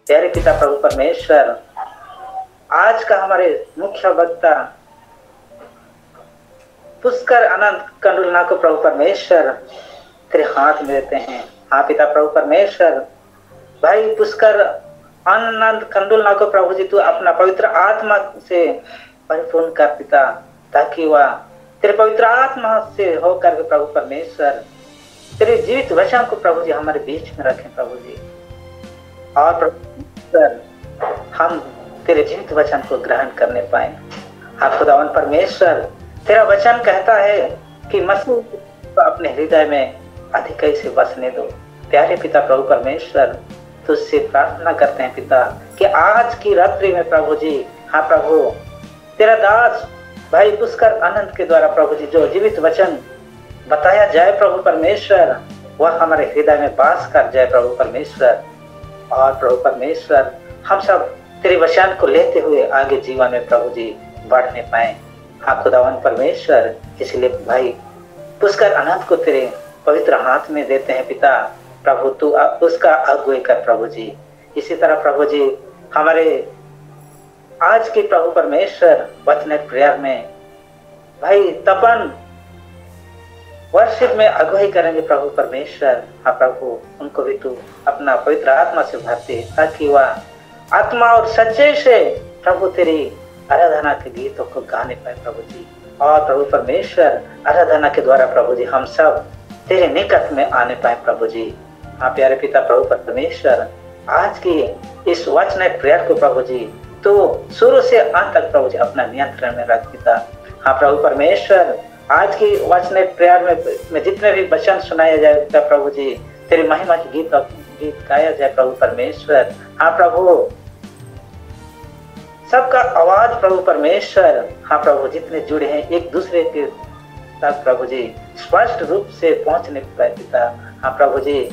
प्यारे पिता प्रभु परमेश्वर, आज का हमारे मुख्य वक्ता पुष्कर अनंत कंडुलना को प्रभु परमेश्वर तेरे हाथ में देते हैं। हाँ पिता प्रभु परमेश्वर, भाई पुष्कर अनंत कंडुलना को प्रभु जी तू अपना पवित्र आत्मा से परिपूर्ण कर पिता, ताकि वह तेरे पवित्र आत्मा से होकर के प्रभु परमेश्वर तेरे जीवित वचन को प्रभु जी हमारे बीच में रखें प्रभु जी। और प्रभु हम तेरे जीवित वचन को ग्रहण करने पाए। हाँ खुदावन परमेश्वर, तेरा वचन कहता है कि मसीह को अपने हृदय में अधिक से बसने दो। प्यारे पिता प्रभु परमेश्वर, तुझसे प्रार्थना करते हैं पिता कि आज की रात्रि में प्रभु जी, हाँ प्रभु, तेरा दास भाई पुष्कर अनंत के द्वारा प्रभु जी जो जीवित वचन बताया जाए प्रभु परमेश्वर, वह हमारे हृदय में वास कर जाए प्रभु परमेश्वर। और प्रभु परमेश्वर, हम सब तेरे वचन को लेते हुए आगे जीवन में प्रभु जी बढ़ने पाए। हाँ खुदावन परमेश्वर, इसलिए भाई पुष्कर अनंत को तेरे पवित्र हाथ में देते हैं पिता। प्रभु तू उसका अगुवाई कर प्रभु जी। इसी तरह प्रभु जी हमारे आज के प्रभु परमेश्वर वचन प्रेयर में भाई तपन वर्षिप में अगुवाई करेंगे प्रभु परमेश्वर। हाँ प्रभु, उनको भी तू अपना पवित्र आत्मा से भरते, ताकि वह आत्मा और सच्चे से प्रभु तेरी आराधना के गीतों को गाने पाए प्रभु जी। और प्रभु परमेश्वर, आराधना के द्वारा प्रभु जी हम सब तेरे निकट में आने पाए प्रभु जी। हाँ प्यारे पिता प्रभु परमेश्वर, आज की इस वचन प्रेयर को प्रभु जी तो शुरू से अंत तक प्रभु जी अपना नियंत्रण में रख पिता। हाँ प्रभु परमेश्वर, आज की वचन प्रेयर में जितने भी वचन सुनाया जाएगा प्रभु जी, तेरी महिमा के गीत गाया जाए प्रभु परमेश्वर। हाँ प्रभु, सबका आवाज प्रभु परमेश्वर, हाँ प्रभु, जितने जुड़े हैं एक दूसरे के तक प्रभु जी स्पष्ट रूप से पहुंचने पाए पिता। हाँ प्रभु जी,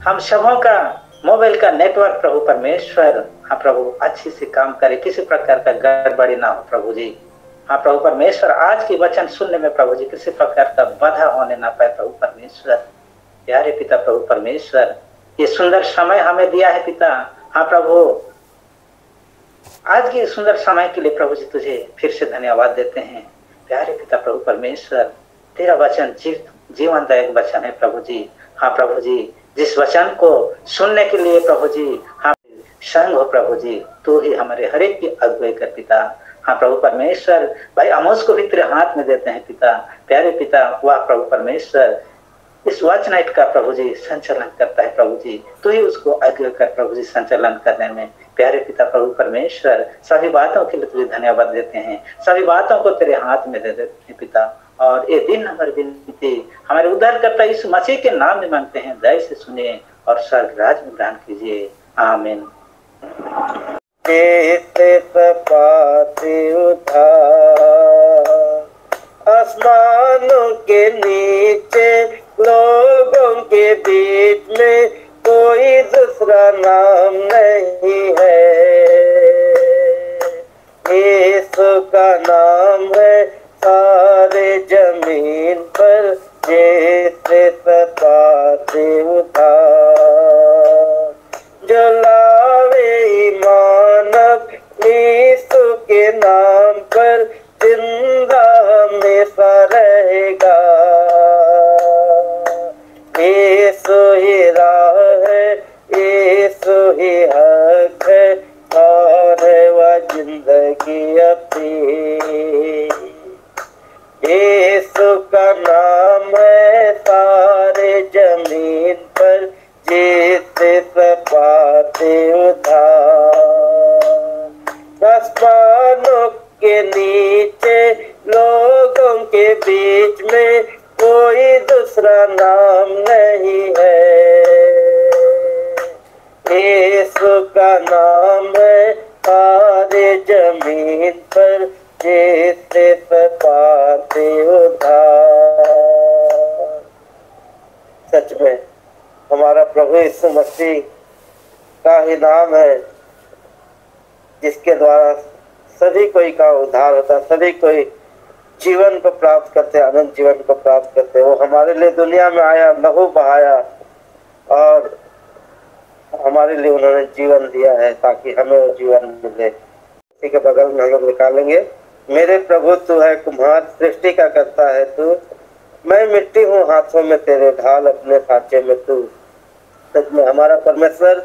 हम सबों का मोबाइल का नेटवर्क प्रभु परमेश्वर, हाँ प्रभु, अच्छी से काम करे, किसी प्रकार का गड़बड़ी ना हो प्रभु जी। हाँ प्रभु परमेश्वर, आज की वचन सुनने में प्रभु जी किसी प्रकार का बाधा होने ना पाए प्रभु परमेश्वर। प्यारे पिता प्रभु परमेश्वर, ये सुंदर समय हमें दिया है पिता। हाँ प्रभु, आज के सुंदर समय के लिए प्रभु जी तुझे फिर से धन्यवाद देते हैं। प्यारे पिता प्रभु परमेश्वर, तेरा वचन जीवनदायक वचन है प्रभु जी। हाँ प्रभु जी, जिस वचन को सुनने के लिए प्रभु जी हम संग हो प्रभु जी, तू ही हमारे हर एक की अगुवाई कर पिता। हाँ प्रभु परमेश्वर, भाई आमोस को भी तेरे हाथ में देते हैं पिता। प्यारे पिता, वह प्रभु परमेश्वर इस वचन का प्रभु जी संचालन करता है प्रभु जी, तू ही उसको अगुवाई कर प्रभु जी संचालन करने में। प्यारे पिता प्रभु परमेश्वर, सभी बातों के लिए तुझे धन्यवाद देते हैं, सभी बातों को तेरे हाथ में दे देते हैं पिता। और ये दिन हमारी विनती हमारे उद्धारकर्ता यीशु मसीह के नाम में मांगते हैं, दया से सुनिए और स्वर्ग राज में ग्रहण कीजिए। आमीन। आसमानों के नीचे लोगों के बीच में कोई दूसरा नाम नहीं है, यीशु का नाम है सारे जमीन पर जैसे पाते उधार। जो लावे ईमान यीशु के नाम पर जिंदा हमेशा रहेगा। यीशु ही राह है, यीशु ही हक है, और है वह जिंदगी अपनी। यीशु का नाम है सारे जमीन पर जीते पाते उधार। आसमानों के नीचे लोगों के बीच में कोई दूसरा नाम नहीं है, यीशु का नाम है सारे जमीन पर जीते पाते उधार। सच में हमारा प्रभु यीशु मसीह का ही नाम है जिसके द्वारा सभी कोई का उद्धार होता, सभी कोई जीवन को प्राप्त करते, अनंत जीवन को प्राप्त करते। वो हमारे लिए दुनिया में आया, लहू बहाया और हमारे हमारे लिए उन्होंने जीवन दिया है ताकि हमें वो जीवन मिले। इसी के बगल में हम लोग निकालेंगे, मेरे प्रभु तू है कुम्हार, सृष्टि का करता है तू, मैं मिट्टी हूँ हाथों में तेरे, ढाल अपने सांचे में तू। सच में हमारा परमेश्वर,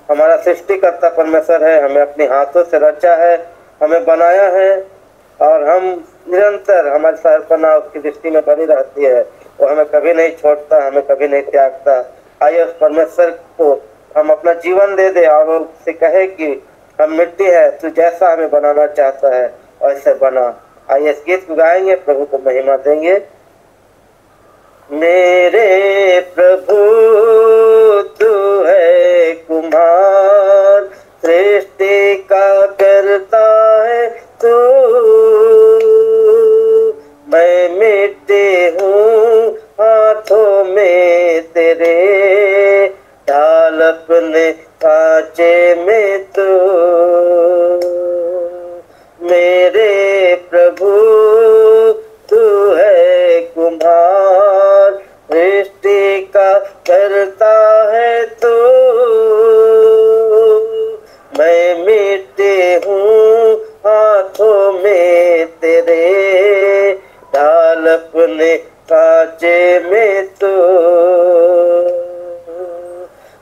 हमारा सृष्टिकर्ता परमेश्वर है, हमें अपने हाथों से रचा है, हमें बनाया है, और हम निरंतर हमारी समर्पणा उसकी दृष्टि में बनी रहती है। वो हमें कभी नहीं छोड़ता, हमें कभी नहीं त्यागता। आइए उस परमेश्वर को हम अपना जीवन दे दे और उससे कहे कि हम मिट्टी है, तू जैसा हमें बनाना चाहता है वैसे बना। आइए इस गीत को गाएंगे, प्रभु को महिमा देंगे। मेरे प्रभु तू है कुम्हार, सृष्टि का करता है तू, मैं मिट्टी हूँ हाथों में तेरे, ढाल अपने सांचे में तू। मेरे प्रभु तू है कुम्हार, सृष्टि का करता है तू, मैं मिट्टी हूँ हाथों में तेरे, ढाल अपने सांचे में तू।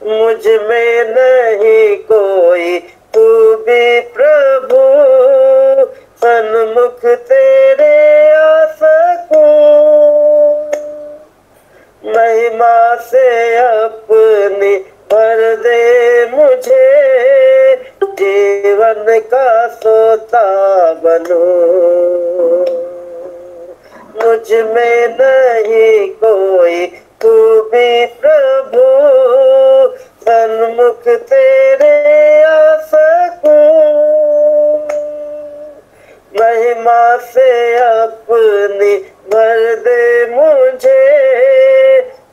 मुझ में नहीं कोई तू भी प्रभु, सन्मुख तेरे आ सकूं, महिमा से अपनी भर दे मुझे, जीवन का सोता बनूं। मुझ में नहीं कोई तू भी प्रभु, सन्मुख तेरे आ सकूं, महिमा से अपनी भर दे मुझे,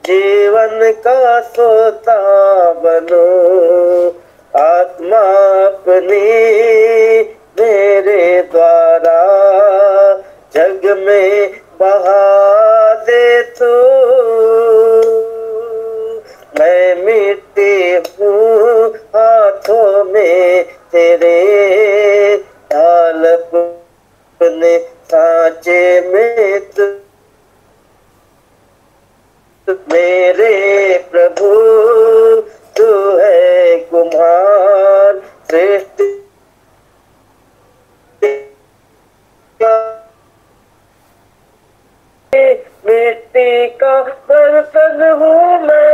जीवन का सोता बनूं। आत्मा अपनी मेरे द्वारा जग में बहा दे तू, मैं मिट्टी हूँ हाथों में तेरे, ढाल अपने सांचे में तू। मेरे प्रभु तू है कुम्हार, सृष्टि मिट्टी का बर्तन हूँ मैं,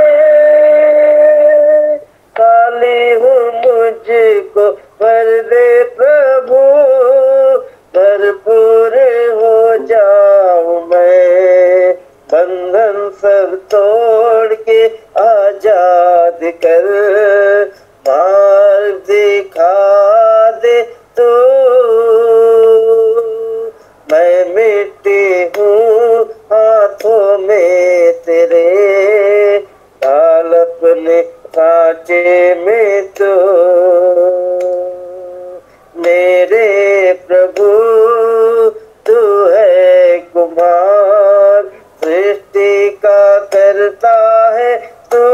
काली हूँ मुझको भर दे प्रभु, भरपूर हो जाऊं मैं, बंधन सब तोड़ के आजाद कर, मार्ग दिखा दे तू। मैं मिट्टी हूँ हाथों में तेरे, ढाल अपने सांचे में तू। मेरे प्रभु तू है कुम्हार, सृष्टि का करता है तू,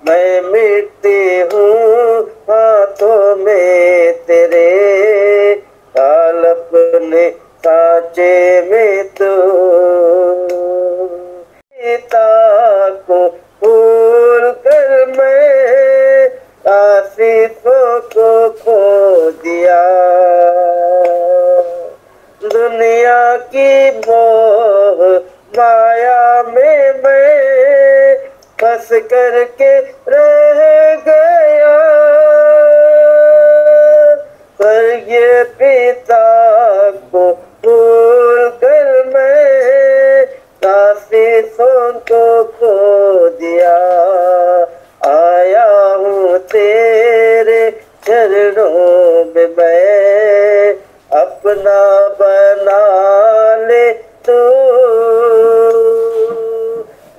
मैं मिट्टी हूँ हाथों में तेरे, ढाल अपने सांचे में तू। पिता को भूल कर मैं आशीषों को खो दिया, दुनिया की मोह माया में मैं फंस करके रह गया, पर ये पिता को भूल कर मैं आशीषों को खो दिया। आया हूँ तेरे चरणों में मैं, अपना बना ले तू,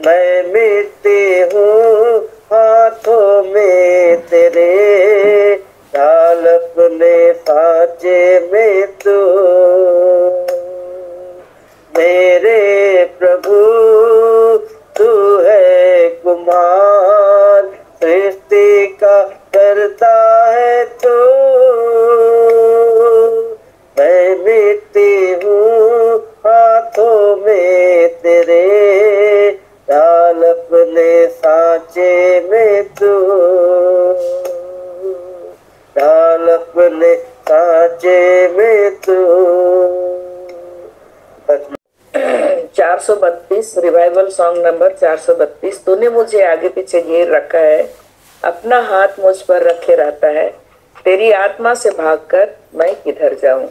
मैं मिट्टी हूँ हाथों में तेरे, ढाल अपने सांचे में तू। मेरे प्रभु तू है कुम्हार, का करता है तो मैं मिट्टी हूँ हाथों में तेरे, डाल अपने सांचे में तू, डाल अपने सांचे में तू। 432 रिवाइवल सॉन्ग नंबर 432। तूने मुझे आगे पीछे घेर रखा है, अपना हाथ मुझ पर रखे रहता है, तेरी आत्मा से भागकर मैं किधर जाऊं।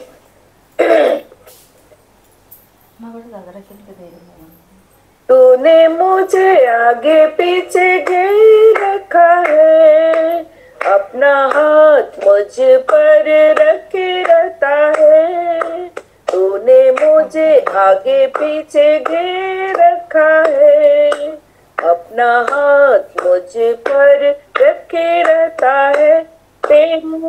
तूने मुझे आगे पीछे घेर रखा है, अपना हाथ मुझ पर रखे रहता है। तूने मुझे आगे पीछे घेर रखा है, अपना हाथ मुझ पर रखे रहता है। तेरी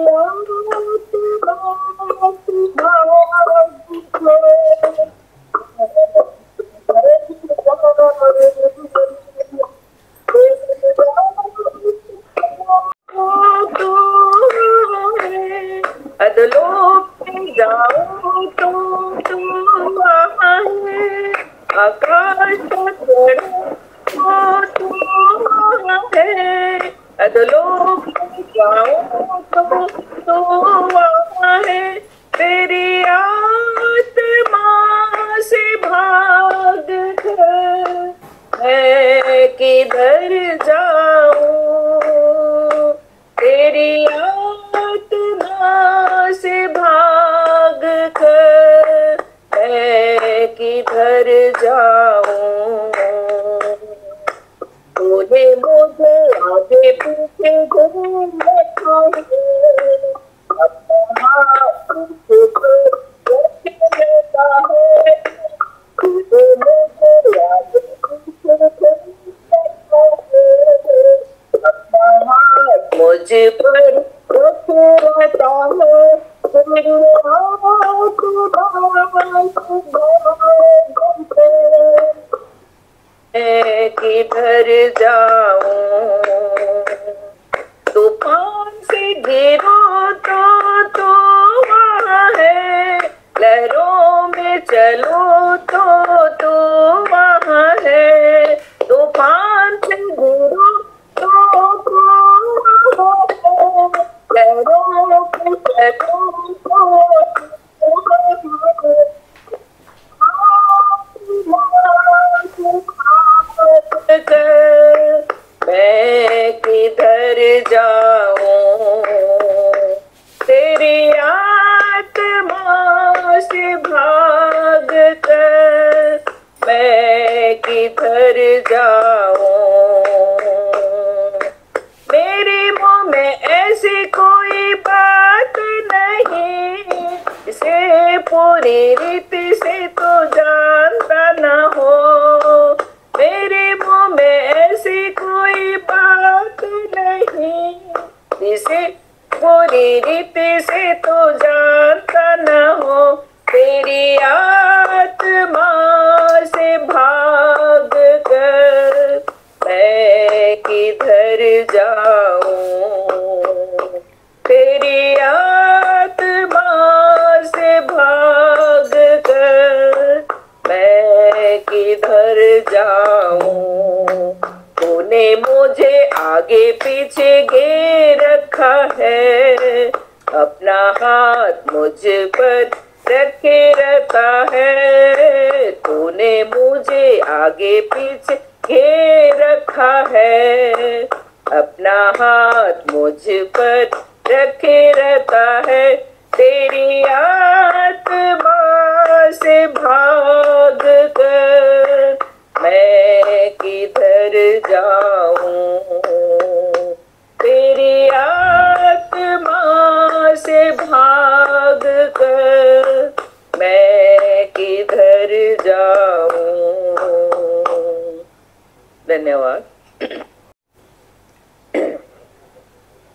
अधलोक में जाऊं तो तू वहाँ है, आकाश का चढ़ो तो वहाँ है। अधलोक में जाऊं तो तू वहाँ है, तेरी आत्मा से भाग कर मैं किधर जाऊं। तेरी आत्मा से भाग कर मैं किधर जाऊं। तूने मुझे आगे पीछे घूम रखा है, अपना हाथ मुझ पर रखे रहता है। तूने मुझे आगे पीछे घूम रखा है, अपना हाथ मुझ पर रखे रहता है। तेरी मैं किधर जाऊं। तूफान से घिरो तो वहाँ है, लहरों में चलो तो वहाँ है। तूफान से घिरो तो वहाँ है, लहरों में चलो तो मैं किधर जाऊं। तेरी आत्मा से भाग कर मैं किधर जाऊं। मेरे मुंह में ऐसी कोई बात नहीं, इसे पूरी रीति से तो जानता न हो। मेरे मुंह में ऐसी कोई बात नहीं, इसे पूरी रीति से तो जानता न हो। तेरी आत्मा से भाग कर मैं किधर जाऊं। तेरी आत्मा से भाग कर मैं किधर जाऊं। तूने मुझे आगे पीछे घेर रखा है, अपना हाथ मुझ पर रखे रहता है। तूने मुझे आगे पीछे घेर रखा है, अपना हाथ मुझ पर रखे रहता है। तेरी आत्मा से भाग कर मैं किधर जाऊं। तेरी आत्मा से भाग कर मैं किधर जाऊं। धन्यवाद।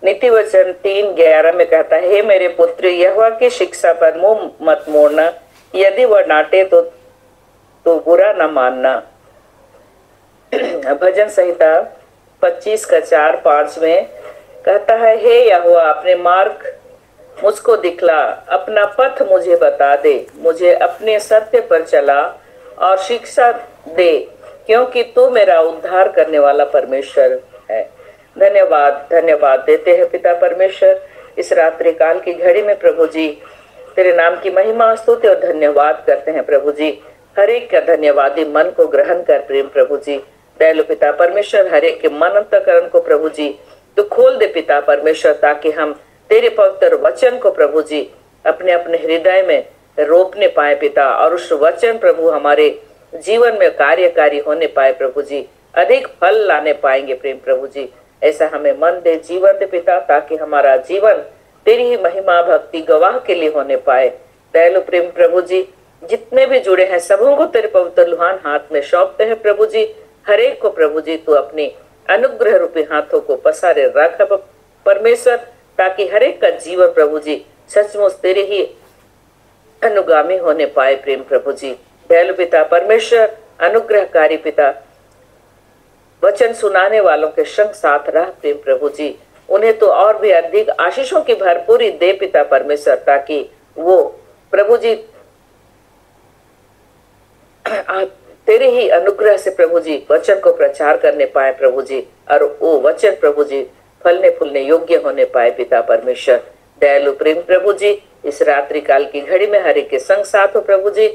नीति वचन 3:11 में कहता है, हे मेरे पुत्र, यहोवा की शिक्षा पर मुंह मत मोड़ना, यदि वह डांटे तो बुरा न मानना। भजन संहिता 25 का 4-5 में कहता है, हे यहोवा अपने मार्ग मुझको दिखला, अपना पथ मुझे बता दे, मुझे अपने सत्य पर चला और शिक्षा दे, क्योंकि तू मेरा उद्धार करने वाला परमेश्वर है। धन्यवाद धन्यवाद देते हैं पिता परमेश्वर इस रात्रि काल की घड़ी में। प्रभु जी तेरे नाम की महिमा स्तुति और धन्यवाद करते हैं प्रभु जी। हर एक का धन्यवादी मन को ग्रहण कर प्रेम प्रभु जी। दयालु पिता परमेश्वर हर एक के मन अंतःकरण को प्रभु जी तो खोल दे पिता परमेश्वर, ताकि हम तेरे पवित्र वचन को प्रभु जी अपने अपने हृदय में रोपने पाए पिता, और उस वचन प्रभु हमारे जीवन में कार्यकारी होने पाए प्रभु जी, अधिक फल लाने पाएंगे प्रेम प्रभु जी। ऐसा हमें मन दे, जीवन दे पिता, ताकि हमारा जीवन तेरी ही महिमा भक्ति गवाह के लिए होने पाए। दयालु प्रेम प्रभु जी, जितने भी जुड़े हैं सबों को तेरे पवित्र लुहान हाथ में सौंपते हैं प्रभु जी। हर एक को प्रभु जी तू अपनी अनुग्रह रूपी हाथों को पसारे रख परमेश्वर, ताकि हर एक का जीवन प्रभु जी सचमुच तेरे ही अनुगामी होने पाए प्रेम प्रभु जी। दयालु पिता परमेश्वर, अनुग्रहकारी पिता, वचन सुनाने वालों के संग साथ रह प्रेम प्रभु जी, उन्हें तो और भी अधिक आशीषों की भरपूरी दे पिता परमेश्वर, ताकि वो प्रभु जी तेरे ही अनुग्रह से प्रभु जी वचन को प्रचार करने पाए प्रभु जी, और वो वचन प्रभु जी फलने फूलने योग्य होने पाए पिता परमेश्वर। दयालु प्रेम प्रभु जी, इस रात्रि काल की घड़ी में हर एक के संग साथ हो प्रभु जी।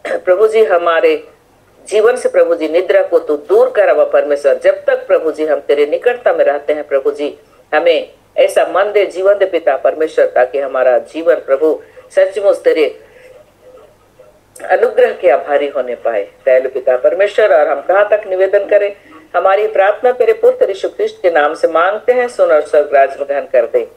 प्रभु जी हमारे जीवन से प्रभु जी निद्रा को तू दूर कर परमेश्वर। जब तक प्रभु जी हम तेरे निकटता में रहते हैं प्रभु जी, हमें ऐसा मन दे, जीवन दे पिता परमेश्वर, ताकि हमारा जीवन प्रभु सचमुच तेरे अनुग्रह के आभारी होने पाए दयालु पिता परमेश्वर। और हम कहाँ तक निवेदन करें, हमारी प्रार्थना तेरे पुत्र यीशु ख्रिस्ट के नाम से मांगते हैं, सुन और स्वर्गराज में ग्रहण कर दे,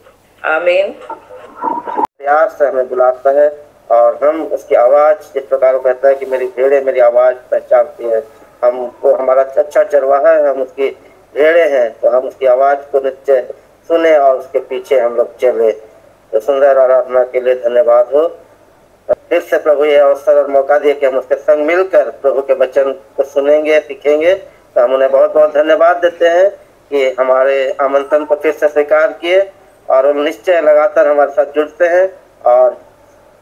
आमीन। प्यार से हमें बुलाता है और हम उसकी आवाज इस प्रकार कहता है कि मेरी भेड़ें मेरी आवाज पहचानती है। हमको हमारा अच्छा चरवाहा है, हम उसकी भेड़ें हैं, तो हम उसकी आवाज को निश्चय सुने और उसके पीछे हम लोग चले। तो सुंदर आराधना के लिए धन्यवाद हो। फिर से प्रभु ये अवसर और मौका दिया कि हम उसके संग मिलकर प्रभु के वचन को सुनेंगे, सीखेंगे। तो हम उन्हें बहुत बहुत धन्यवाद देते हैं कि हमारे आमंत्रण को फिर से स्वीकार किए और हम निश्चय लगातार हमारे साथ जुड़ते हैं और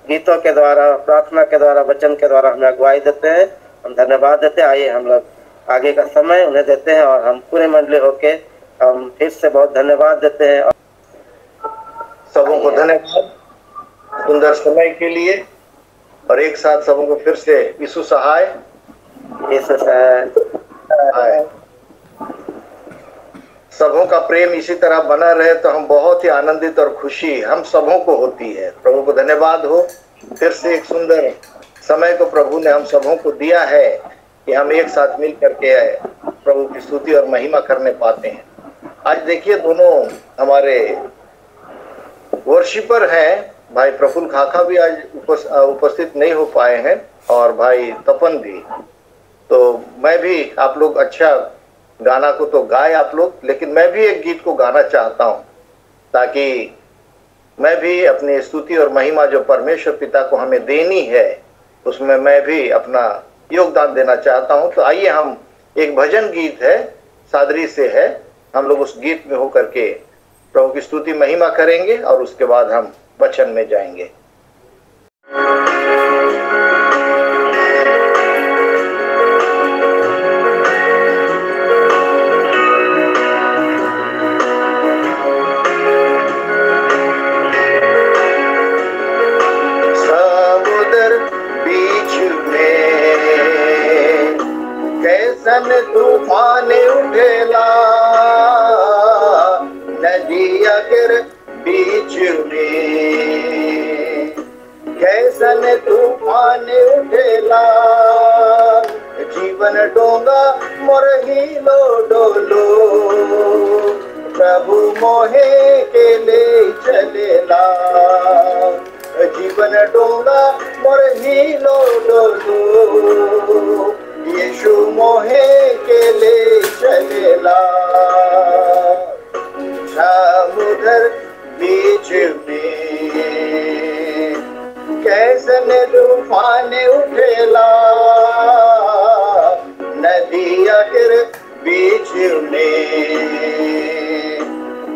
गीतों के द्वारा, प्रार्थना के द्वारा, वचन के द्वारा हमें अगुवाई देते हैं। हम धन्यवाद देते हैं। आइए हम लोग आगे का समय उन्हें देते हैं और हम पूरे मंडली होके हम फिर से बहुत धन्यवाद देते हैं। सबों को धन्यवाद सुंदर समय के लिए, और एक साथ सबों को फिर से यीशु सहाय, यीशु सहाय। सबों का प्रेम इसी तरह बना रहे तो हम बहुत ही आनंदित और खुशी हम सबों को होती है। प्रभु को धन्यवाद हो, फिर से एक सुंदर समय को प्रभु ने हम सबों को दिया है कि हम एक साथ मिल करके प्रभु की स्तुति और महिमा करने पाते हैं। आज देखिए दोनों हमारे वर्शिपर हैं, भाई प्रफुल्ल खाखा भी आज उपस्थित नहीं हो पाए हैं और भाई तपन भी। तो मैं भी, आप लोग अच्छा गाना को तो गाए आप लोग, लेकिन मैं भी एक गीत को गाना चाहता हूँ ताकि मैं भी अपनी स्तुति और महिमा जो परमेश्वर पिता को हमें देनी है उसमें मैं भी अपना योगदान देना चाहता हूँ। तो आइए हम, एक भजन गीत है, सादरी से है, हम लोग उस गीत में होकर के प्रभु की स्तुति महिमा करेंगे और उसके बाद हम वचन में जाएंगे। तूफान उठेला नदी अगर बीच में, कैसन तूफान उठेला जीवन डोंगा मोर हिलो डोलो, प्रभु मोहे के ले चलेला, जीवन डोंगा मोर हिलो डोलो, यीशु मोहे के ले चलेला, समुद्र बीच में कैसन तूफान उठेला नदी अगर बीच में,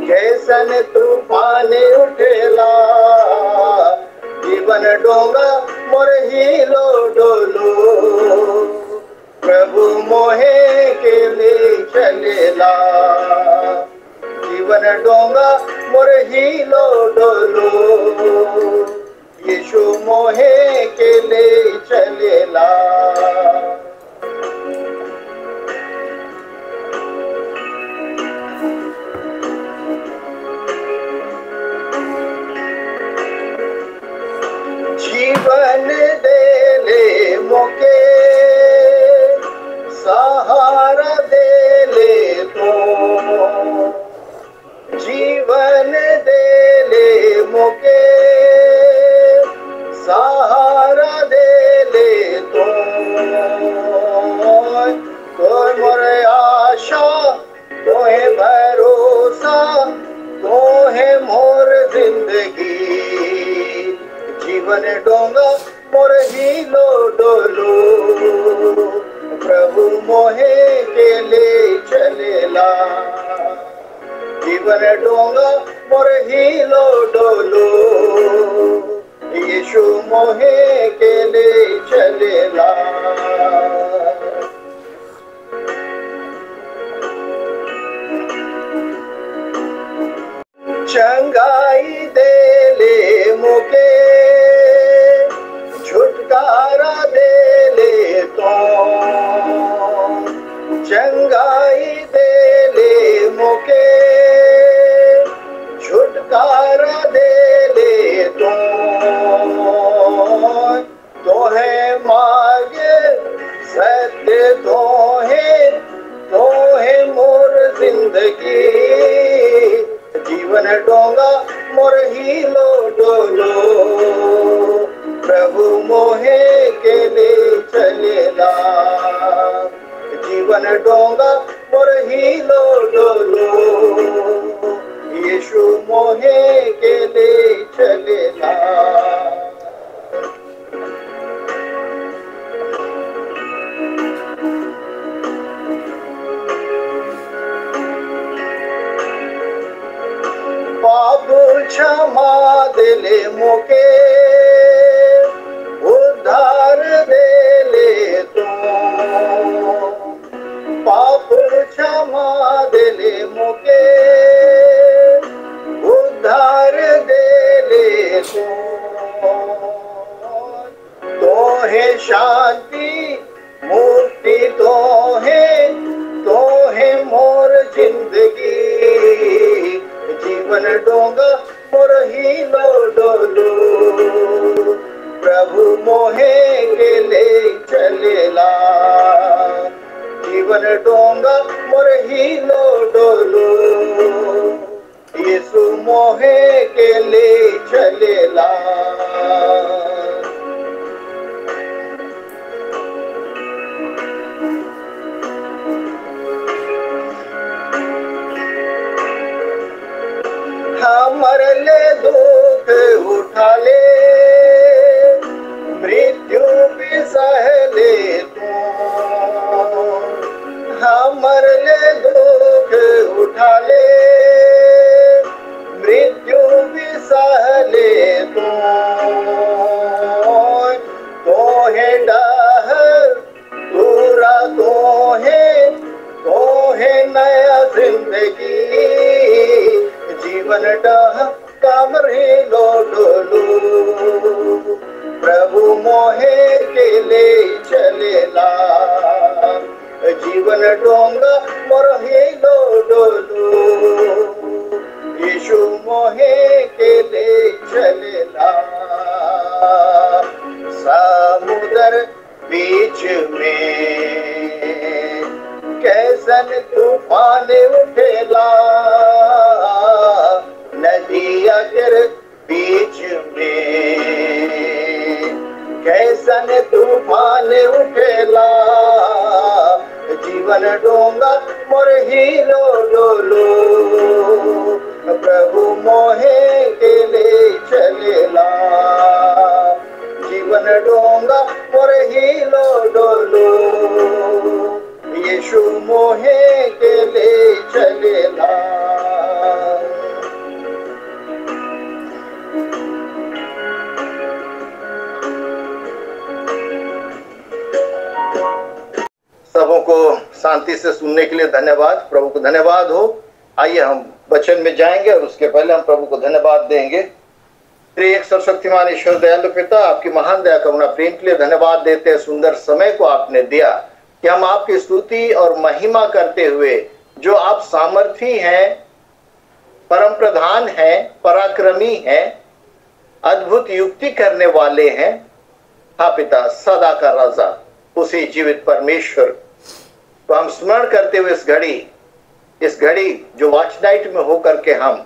कैसन तूफान उठेला, जीवन डोंगा मोर हिलो डोलो, प्रभु मोहे के ले चलेला, जीवन डोंगा मोर हिलो डोलो, यीशु मोहे के ले चलेला। जीवन दे ले मोके, सहारा दे ले तो, जीवन दे ले मोके, सहारा दे ले तो मोरे आशा, तो है भरोसा, तो है मोर जिंदगी, जीवन डोंगा मोर हिलो डोलो, प्रभु मोहे के ले चलेला, जीवन डोंगा मोर हिलो डोलो, यीशु मोहे के ले चलेला। चंगाई दे ले मोके, छुटकारा दे ले तो, चंगाई दे ले मोके, छुटकारा दे ले तो है मार्ग सत्य, तो है मोर जिंदगी, जीवन डोंगा मोर हिलो डोलो, प्रभु मोहे के ले चलेला, जीवन डोंगा मोर हिलो डोलो, यीशु मोहे के ले चलेला। पाप क्षमा दे ले मोके, उद्धार दे ले तू, पाप क्षमा दे ले मोके, उद्धार दे ले तू, तो है शांति मुक्ति, तो है मोर जिंदगी, जीवन डोंगा मोर हिलो डोलो, प्रभु मोहे के ले चलेला, जीवन डोंगा मोर हिलो डोलो, यीशु मोहे के ले चलेला। हमर ले दुख उठा ले, मृत्यु भी सह ले तू, हमर ले दुख उठा ले, मृत्यु भी सह ले तू, तो है डर पूरा, तो है नया जिंदगी, जीवन कामर हिलो डोलो, प्रभु मोहे के ले चलेला, जीवन डोंगा मोर हिलो डोलो, यीशु मोहे के ले चलेला। समुद्र बीच में कैसन तूफान उठेला, नदिया के बीच में कैसन तूफान उठेला, जीवन डोंगा मोर हिलो डोलो, प्रभु मोहे के ले चलेला, जीवन डोंगा मोर हिलो डोलो, यीशु मोहे के ले चलेला। शांति से सुनने के लिए धन्यवाद। प्रभु को धन्यवाद हो। आइए हम वचन में जाएंगे और उसके पहले हम प्रभु को धन्यवाद देंगे। त्रिएक सर्वशक्तिमान ईश्वर दयालु पिता, आपकी महान दया करुणा प्रेम के लिए धन्यवाद देते हैं। सुंदर समय को आपने दिया कि हम आपकी स्तुति और महिमा करते हुए, जो आप सामर्थी हैं, परम प्रधान हैं, पराक्रमी हैं, अद्भुत युक्ति करने वाले हैं, हाँ पिता, सदा का राजा, उसी जीवित परमेश्वर को हम स्मरण करते हुए इस घड़ी जो वॉच नाइट में होकर के हम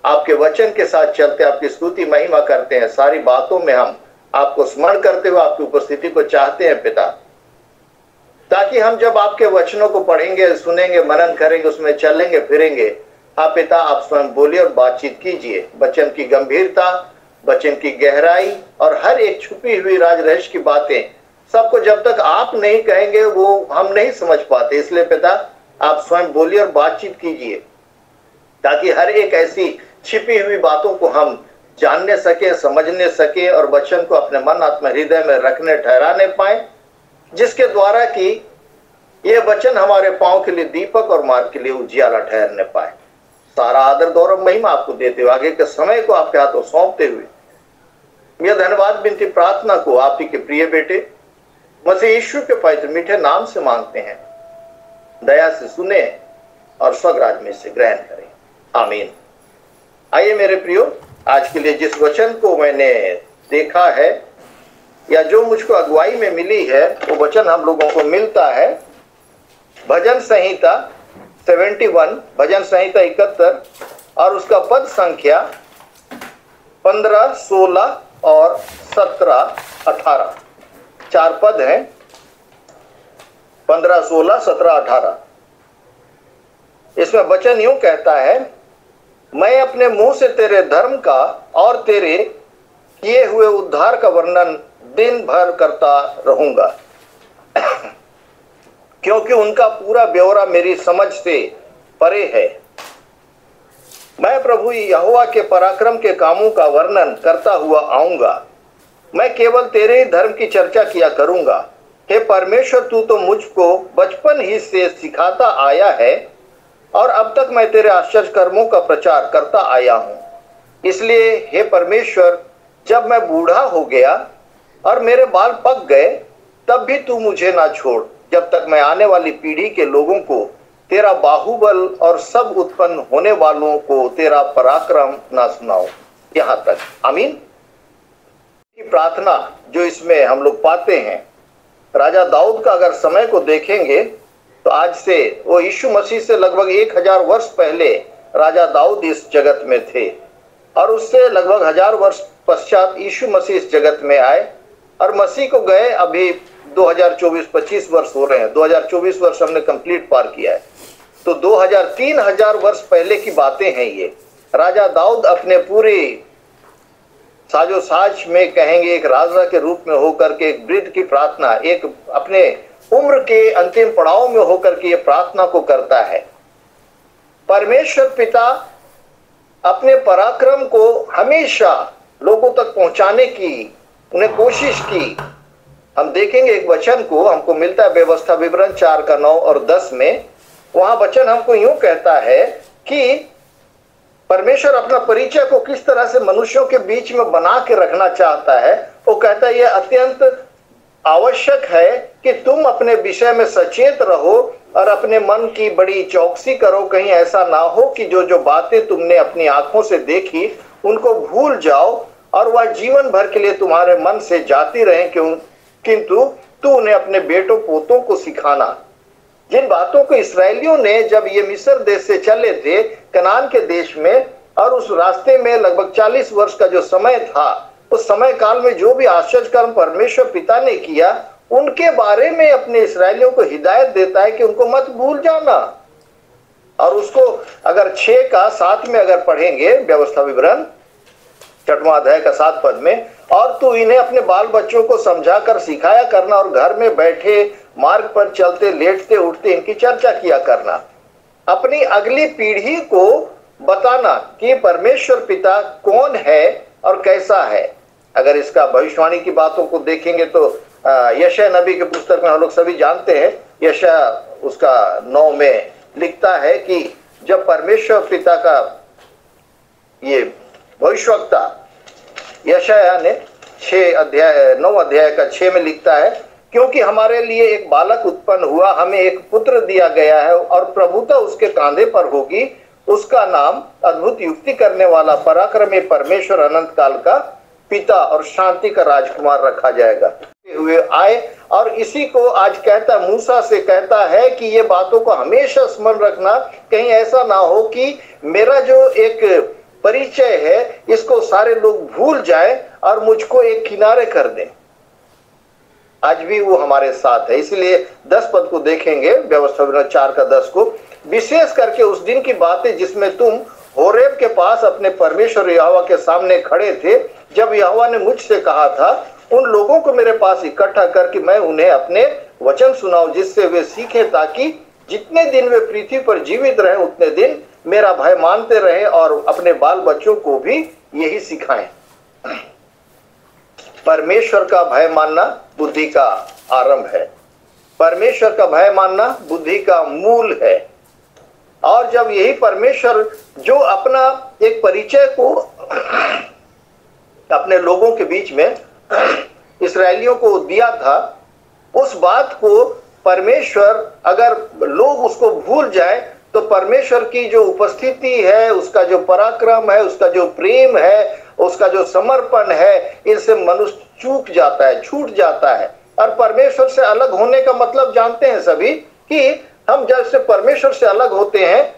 आपके वचन के साथ चलते, आपकी स्तुति महिमा करते हैं। सारी बातों में हम आपको स्मरण करते हुए आपकी उपस्थिति को चाहते हैं पिता, ताकि हम जब आपके वचनों को पढ़ेंगे, सुनेंगे, मनन करेंगे, उसमें चलेंगे फिरेंगे, हाँ पिता, आप स्वयं बोलिए और बातचीत कीजिए। वचन की गंभीरता, वचन की गहराई और हर एक छुपी हुई राज रहस्य की बातें, सबको जब तक आप नहीं कहेंगे वो हम नहीं समझ पाते। इसलिए पिता, आप स्वयं बोलिए और बातचीत कीजिए, ताकि हर एक ऐसी छिपी हुई बातों को हम जानने सके, समझने सके और वचन को अपने मन, आत्मा, हृदय में रखने, ठहराने पाए, जिसके द्वारा कि ये वचन हमारे पांव के लिए दीपक और मार्ग के लिए उजियाला ठहरने पाए। सारा आदर, गौरव, महिमा आपको देते हुए, आगे के समय को आपके हाथों सौंपते हुए, यह धन्यवाद विनती प्रार्थना को आप ही के प्रिय बेटे मसीह यीशु के पवित्र मीठे नाम से मांगते हैं। दया से सुने और स्वराज में से ग्रहण करें, आमीन। आइए मेरे प्रियो, आज के लिए जिस वचन को मैंने देखा है या जो मुझको अगुवाई में मिली है, वो वचन हम लोगों को मिलता है भजन संहिता 71, भजन संहिता 71 और उसका पद संख्या 15, 16 और 17, 18। 4 पद हैं, 15, 16, 17, 18। इसमें वचन यूं कहता है, मैं अपने मुंह से तेरे धर्म का और तेरे किए हुए उद्धार का वर्णन दिन भर करता रहूंगा, क्योंकि उनका पूरा ब्यौरा मेरी समझ से परे है। मैं प्रभु यहोवा के पराक्रम के कामों का वर्णन करता हुआ आऊंगा। मैं केवल तेरे ही धर्म की चर्चा किया करूंगा। हे परमेश्वर, तू तो मुझको बचपन ही से सिखाता आया है और अब तक मैं तेरे आश्चर्य कर्मों का प्रचार करता आया हूं। इसलिए हे परमेश्वर, जब मैं बूढ़ा हो गया और मेरे बाल पक गए, तब भी तू मुझे ना छोड़, जब तक मैं आने वाली पीढ़ी के लोगों को तेरा बाहुबल और सब उत्पन्न होने वालों को तेरा पराक्रम ना सुनाऊं। यहां तक, आमीन। की प्रार्थना जो इसमें हम लोग पाते हैं, राजा दाऊद का अगर समय को देखेंगे तो आज से वो यीशु मसीह से लगभग 1000 वर्ष पहले राजा दाऊद इस जगत में थे और उससे लगभग 1000 वर्ष पश्चात यीशु मसीह इस जगत में आए और मसीह को गए अभी 2024-25 वर्ष हो रहे हैं। 2024 वर्ष हमने कंप्लीट पार किया है, तो 3000 वर्ष पहले की बातें हैं ये। राजा दाऊद अपने पूरे साजो साज में कहेंगे एक राजा के रूप में होकर के एक वृद्ध की प्रार्थना, एक अपने उम्र के अंतिम पड़ाव में होकर के ये प्रार्थना को करता है। परमेश्वर पिता अपने पराक्रम को हमेशा लोगों तक पहुंचाने की उन्हें कोशिश की। हम देखेंगे एक वचन को हमको मिलता है व्यवस्था विवरण 4 का 9 और 10 में। वहां वचन हमको यूं कहता है कि परमेश्वर अपना परिचय को किस तरह से मनुष्यों के बीच में बना के रखना चाहता है। वो कहता है यह अत्यंत आवश्यक है कि तुम अपने विषय में सचेत रहो और अपने मन की बड़ी चौकसी करो, कहीं ऐसा ना हो कि जो जो बातें तुमने अपनी आंखों से देखी उनको भूल जाओ और वह जीवन भर के लिए तुम्हारे मन से जाती रहे, किंतु तू उन्हें अपने बेटों पोतों को सिखाना। जिन बातों को इस्राएलियों ने जब ये मिस्र देश से चले थे कनान के देश में, और उस रास्ते में लगभग 40 वर्ष का जो समय था, उस समय काल में जो भी आश्चर्य कर्म परमेश्वर पिता ने किया, उनके बारे में अपने इस्राएलियों को हिदायत देता है कि उनको मत भूल जाना। और उसको अगर 6 का 7 में अगर पढ़ेंगे व्यवस्था विवरण 6वां अध्याय का 7 पद में, और तू इन्हें अपने बाल बच्चों को समझा कर सिखाया करना और घर में बैठे मार्ग पर चलते लेटते उठते इनकी चर्चा किया करना। अपनी अगली पीढ़ी को बताना कि परमेश्वर पिता कौन है और कैसा है। अगर इसका भविष्यवाणी की बातों को देखेंगे तो यशायाह नबी के पुस्तक में हम लोग सभी जानते हैं, यशायाह उसका 9 में लिखता है कि जब परमेश्वर पिता का ये भविष्यवक्ता यशायाह ने 9 अध्याय का 6 में लिखता है, क्योंकि हमारे लिए एक बालक उत्पन्न हुआ, हमें एक पुत्र दिया गया है और प्रभुता उसके कांधे पर होगी। उसका नाम अद्भुत युक्ति करने वाला, पराक्रमी परमेश्वर, अनंत काल का पिता और शांति का राजकुमार रखा जाएगा। हुए आए और इसी को आज कहता, मूसा से कहता है कि ये बातों को हमेशा स्मरण रखना, कहीं ऐसा ना हो कि मेरा जो एक परिचय है इसको सारे लोग भूल जाएं और मुझको एक किनारे कर दें। आज भी वो हमारे साथ है। इसलिए 10 पद को देखेंगे, व्यवस्था 4 का 10 को, विशेष करके उस दिन की बातें जिसमें तुम होरेब के पास अपने परमेश्वर यहोवा के सामने खड़े थे, जब यहोवा ने मुझसे कहा था उन लोगों को मेरे पास इकट्ठा कर कि मैं उन्हें अपने वचन सुनाऊं, जिससे वे सीखें, ताकि जितने दिन वे पृथ्वी पर जीवित रहे उतने दिन मेरा भय मानते रहे और अपने बाल बच्चों को भी यही सिखाएं। परमेश्वर का भय मानना बुद्धि का आरंभ है। परमेश्वर का भय मानना बुद्धि का मूल है। और जब यही परमेश्वर जो अपना एक परिचय को अपने लोगों के बीच में इस्राएलियों को दिया था, उस बात को परमेश्वर अगर लोग उसको भूल जाए तो परमेश्वर की जो उपस्थिति है, उसका जो पराक्रम है, उसका जो प्रेम है, उसका जो समर्पण है, इनसे मनुष्य चूक जाता है, छूट जाता है। और परमेश्वर से अलग होने का मतलब जानते हैं सभी कि हम जब से परमेश्वर से अलग होते हैं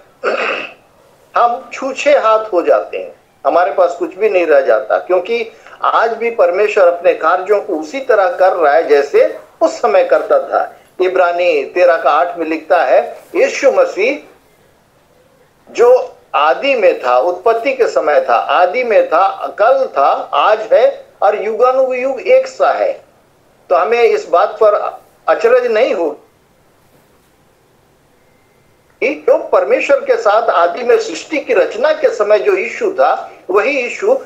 हम छूछे हाथ हो जाते हैं, हमारे पास कुछ भी नहीं रह जाता, क्योंकि आज भी परमेश्वर अपने कार्यों को उसी तरह कर रहा है जैसे उस समय करता था। इब्रानी 13 का 8 में लिखता है, यीशु मसीह जो आदि में था, उत्पत्ति के समय था, आदि में था, कल था, आज है और युगानुयुग एक सा है। तो हमें इस बात पर अचरज नहीं हो जो परमेश्वर के साथ आदि में सृष्टि की रचना के समय जो यीशु था, वही यीशु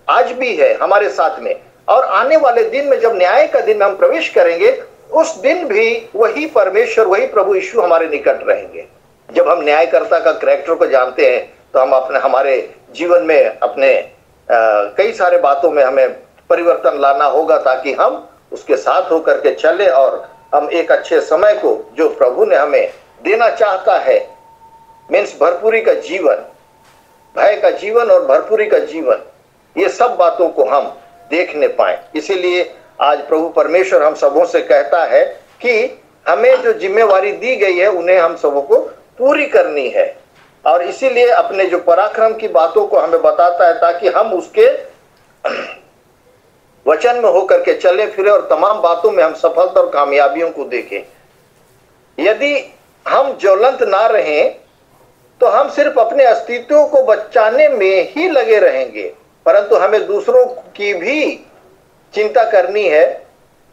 आज भी है हमारे साथ में। और आने वाले दिन में जब न्याय का दिन हम प्रवेश करेंगे, उस दिन भी वही परमेश्वर, वही प्रभु यीशु हमारे निकट रहेंगे। जब हम न्यायकर्ता का कैरेक्टर को जानते हैं तो हम अपने हमारे जीवन में अपने कई सारे बातों में हमें परिवर्तन लाना होगा, ताकि हम उसके साथ होकर के चले और हम एक अच्छे समय को जो प्रभु ने हमें देना चाहता है, मीन्स भरपूरी का जीवन, भय का जीवन और भरपूरी का जीवन, ये सब बातों को हम देखने पाए। इसीलिए आज प्रभु परमेश्वर हम सबों से कहता है कि हमें जो जिम्मेवारी दी गई है उन्हें हम सबों को पूरी करनी है। और इसीलिए अपने जो पराक्रम की बातों को हमें बताता है, ताकि हम उसके वचन में होकर के चले फिरे और तमाम बातों में हम सफलता और कामयाबियों को देखें। यदि हम ज्वलंत ना रहें तो हम सिर्फ अपने अस्तित्व को बचाने में ही लगे रहेंगे, परंतु हमें दूसरों की भी चिंता करनी है।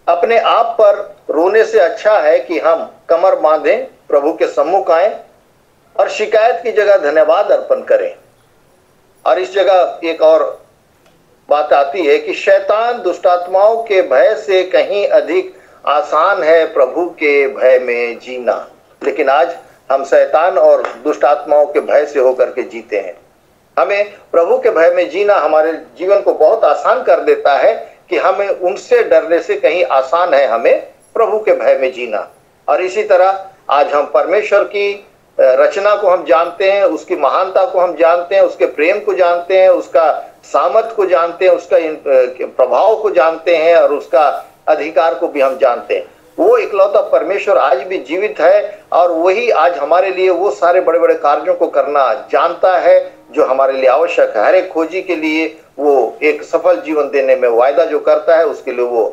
अपने आप पर रोने से अच्छा है कि हम कमर बांधें, प्रभु के सम्मुख आएं और शिकायत की जगह धन्यवाद अर्पण करें। और इस जगह एक और बात आती है कि शैतान दुष्टात्माओं के भय से कहीं अधिक आसान है प्रभु के भय में जीना। लेकिन आज हम शैतान और दुष्टात्माओं के भय से होकर के जीते हैं। हमें प्रभु के भय में जीना हमारे जीवन को बहुत आसान कर देता है कि हमें उनसे डरने से कहीं आसान है हमें प्रभु के भय में जीना। और इसी तरह आज हम परमेश्वर की रचना को हम जानते हैं, उसकी महानता को हम जानते हैं, उसके प्रेम को जानते हैं, उसका सामर्थ को जानते हैं, उसका प्रभाव को जानते हैं और उसका अधिकार को भी हम जानते हैं। वो इकलौता परमेश्वर आज भी जीवित है और वही आज हमारे लिए वो सारे बड़े बड़े कार्यों को करना जानता है जो हमारे लिए आवश्यक है। हर एक खोजी के लिए वो एक सफल जीवन देने में वायदा जो करता है उसके लिए वो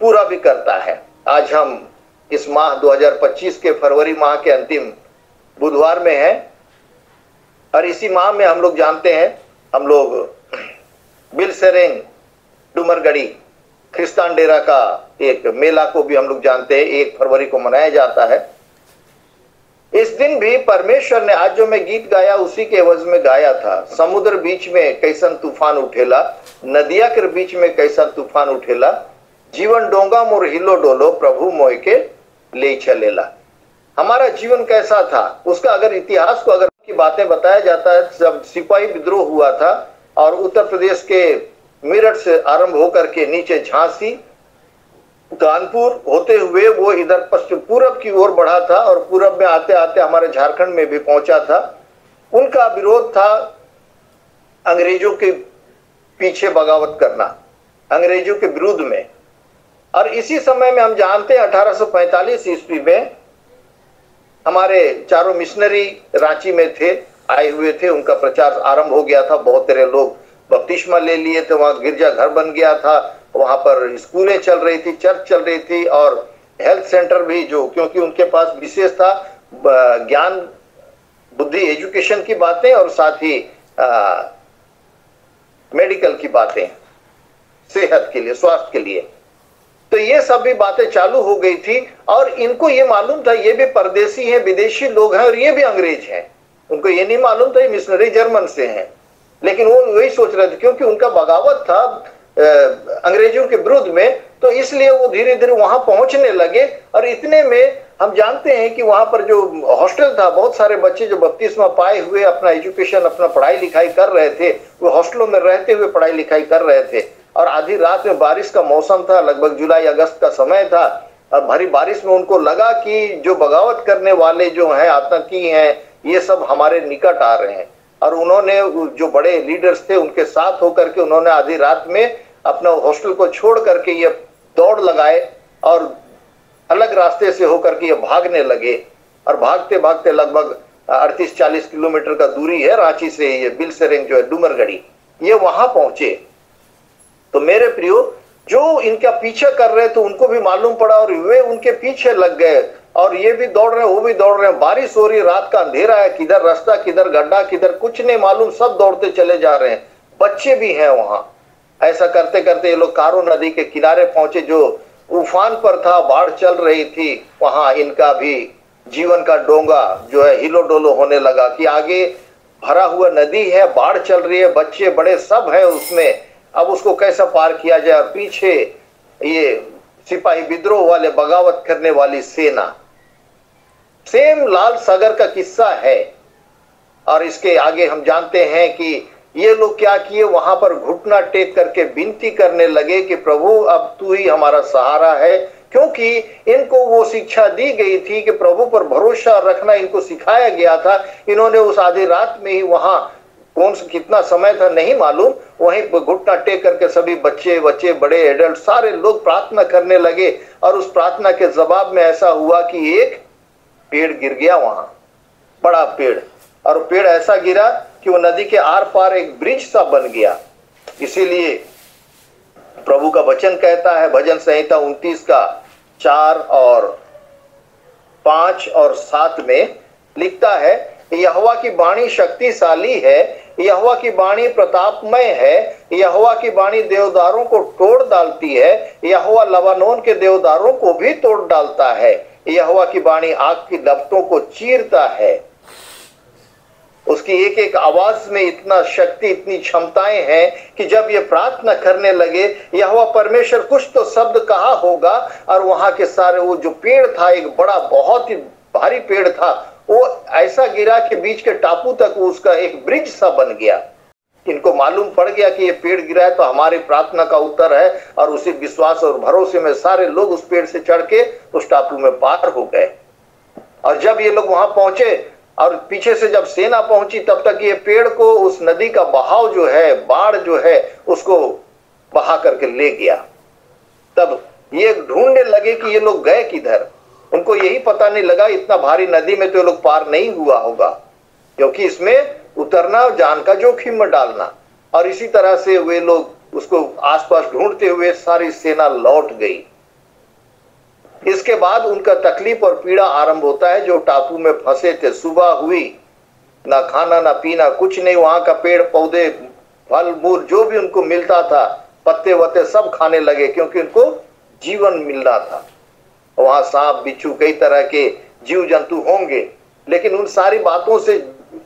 पूरा भी करता है। आज हम इस माह 2025 के फरवरी माह के अंतिम बुधवार में हैं और इसी माह में हम लोग जानते हैं, हम लोग बिलसेरेंग डुमरगढ़ी ख्रिस्तान डेरा का एक मेला को भी हम लोग जानते हैं, 1 फरवरी को मनाया जाता है। इस दिन भी परमेश्वर ने आज जो मैं गीत गाया उसी के एवज में गाया था। समुद्र बीच में कैसन तूफान उठेला, नदिया के बीच में कैसा तूफान उठेला, जीवन डोंगा मोर हिलो डोलो, प्रभु मोय के ले चलेला। हमारा जीवन कैसा था, उसका अगर इतिहास को अगर की बातें बताया जाता है, जब सिपाही विद्रोह हुआ था और उत्तर प्रदेश के मेरठ से आरंभ होकर के नीचे झांसी, कानपुर होते हुए वो इधर पश्चिम पूरब की ओर बढ़ा था और पूरब में आते आते हमारे झारखंड में भी पहुंचा था। उनका विरोध था अंग्रेजों के पीछे बगावत करना, अंग्रेजों के विरुद्ध में। और इसी समय में हम जानते हैं 1845 ईस्वी में हमारे चारों मिशनरी रांची में थे, आए हुए थे, उनका प्रचार आरंभ हो गया था। बहुत सारे लोग बपतिस्मा ले लिए थे, वहां गिरजा घर बन गया था, वहां पर स्कूलें चल रही थी, चर्च चल रही थी और हेल्थ सेंटर भी, जो क्योंकि उनके पास विशेष था ज्ञान बुद्धि एजुकेशन की बातें और साथ ही मेडिकल की बातें, सेहत के लिए, स्वास्थ्य के लिए। तो ये सभी बातें चालू हो गई थी और इनको ये मालूम था ये भी परदेसी हैं, विदेशी लोग हैं और ये भी अंग्रेज हैं। उनको ये नहीं मालूम था ये मिशनरी जर्मन से हैं, लेकिन वो वही सोच रहे थे क्योंकि उनका बगावत था अंग्रेजों के विरुद्ध में, तो इसलिए वो धीरे धीरे वहां पहुंचने लगे। और इतने में हम जानते हैं कि वहां पर जो हॉस्टल था, बहुत सारे बच्चे जो बपतिस्मा पाए हुए अपना एजुकेशन, अपना पढ़ाई लिखाई कर रहे थे, वो हॉस्टलों में रहते हुए पढ़ाई लिखाई कर रहे थे। और आधी रात में बारिश का मौसम था, लगभग जुलाई अगस्त का समय था, और भारी बारिश में उनको लगा कि जो बगावत करने वाले जो हैं, आतंकी हैं, ये सब हमारे निकट आ रहे हैं। और उन्होंने जो बड़े लीडर्स थे उनके साथ होकर के उन्होंने आधी रात में अपना हॉस्टल को छोड़ करके ये दौड़ लगाए और अलग रास्ते से होकर के ये भागने लगे। और भागते भागते लगभग 38-40 किलोमीटर का दूरी है रांची से, ये बिलसरेंग जो है डूमरगढ़ी, ये वहां पहुंचे। तो मेरे प्रियो, जो इनका पीछा कर रहे थे उनको भी मालूम पड़ा और वे उनके पीछे लग गए और ये भी दौड़ रहे हैं, वो भी दौड़ रहे हैं। बारिश हो रही, रात का अंधेरा है, किधर रास्ता, किधर गड्ढा, किधर कुछ नहीं मालूम, सब दौड़ते चले जा रहे हैं, बच्चे भी हैं वहां। ऐसा करते करते ये लोग कारो नदी के किनारे पहुंचे, जो उफान पर था, बाढ़ चल रही थी। वहां इनका भी जीवन का डोंगा जो है हिलो डोलो होने लगा कि आगे भरा हुआ नदी है, बाढ़ चल रही है, बच्चे बड़े सब है उसमें, अब उसको कैसा पार किया जाए। पीछे ये सिपाही विद्रोह वाले, बगावत करने वाली सेना। सेम लाल सागर का किस्सा है। और इसके आगे हम जानते हैं कि ये लोग क्या किए, वहां पर घुटना टेक करके विनती करने लगे कि प्रभु अब तू ही हमारा सहारा है, क्योंकि इनको वो शिक्षा दी गई थी कि प्रभु पर भरोसा रखना इनको सिखाया गया था। इन्होंने उस आधी रात में ही वहां कौन सा कितना समय था नहीं मालूम, वहीं घुटना टेक करके सभी बच्चे बड़े एडल्ट सारे लोग प्रार्थना करने लगे। और उस प्रार्थना के जवाब में ऐसा हुआ कि एक पेड़ गिर गया वहां, बड़ा पेड़, और पेड़ ऐसा गिरा कि वो नदी के आर पार एक ब्रिज सा बन गया। इसीलिए प्रभु का वचन कहता है भजन संहिता 29 का 4 और 5 और 7 में लिखता है, यहोवा की वाणी शक्तिशाली है, यहोवा की वाणी प्रतापमय है, यहोवा की वाणी देवदारों को तोड़ डालती है, यहोवा लबानोन के देवदारों को भी तोड़ डालता है, यहोवा की वाणी आग की लपटों को चीरता है। उसकी एक एक आवाज में इतना शक्ति, इतनी क्षमताएं हैं कि जब ये प्रार्थना करने लगे, यहोवा परमेश्वर कुछ तो शब्द कहा होगा। और वहां के सारे वो जो पेड़ था, एक बड़ा बहुत ही भारी पेड़ था, वो ऐसा गिरा कि बीच के टापू तक उसका एक ब्रिज सा बन गया। इनको मालूम पड़ गया कि ये पेड़ गिरा है तो हमारी प्रार्थना का उत्तर है, और उसी विश्वास और भरोसे में सारे लोग उस पेड़ से चढ़ के उस टापू में पार हो गए। और जब ये लोग वहां पहुंचे और पीछे से जब सेना पहुंची, तब तक ये पेड़ को उस नदी का बहाव जो है, बाढ़ जो है, उसको बहा करके ले गया। तब ये ढूंढने लगे कि ये लोग गए किधर। उनको यही पता नहीं लगा, इतना भारी नदी में तो ये लोग पार नहीं हुआ होगा, क्योंकि इसमें उतरना जान का जोखिम में डालना। और इसी तरह से वे लोग उसको आसपास ढूंढते हुए सारी सेना लौट गई। इसके बाद उनका तकलीफ और पीड़ा आरंभ होता है। जो टापू में फंसे थे, सुबह हुई, ना खाना ना पीना, कुछ नहीं, वहां का पेड़ पौधे, फल मूल जो भी उनको मिलता था, पत्ते वत्ते सब खाने लगे, क्योंकि उनको जीवन मिलना था। वहां सांप बिच्छू कई तरह के जीव जंतु होंगे, लेकिन उन सारी बातों से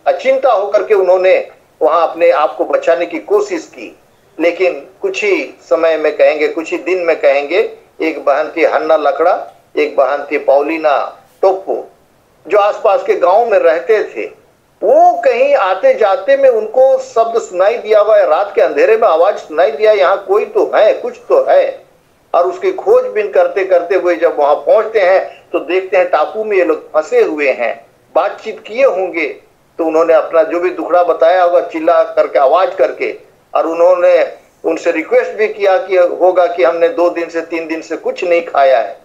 अचिंता होकर के उन्होंने वहां अपने आप को बचाने की कोशिश की। लेकिन कुछ ही समय में कहेंगे, कुछ ही दिन में कहेंगे, एक बहन थी हन्ना लकड़ा, एक बहन थी पौलीना टोप्पो, जो आसपास के गांव में रहते थे, वो कहीं आते जाते में उनको शब्द सुनाई दिया हुआ है, रात के अंधेरे में आवाज सुनाई दिया, यहाँ कोई तो है, कुछ तो है। और उसकी खोजबीन करते करते हुए जब वहां पहुंचते हैं तो देखते हैं टापू में ये लोग फंसे हुए हैं। बातचीत किए होंगे तो उन्होंने अपना जो भी दुखड़ा बताया होगा चिल्ला करके, आवाज करके, और उन्होंने उनसे रिक्वेस्ट भी किया कि होगा कि हमने 2 दिन से 3 दिन से कुछ नहीं खाया है।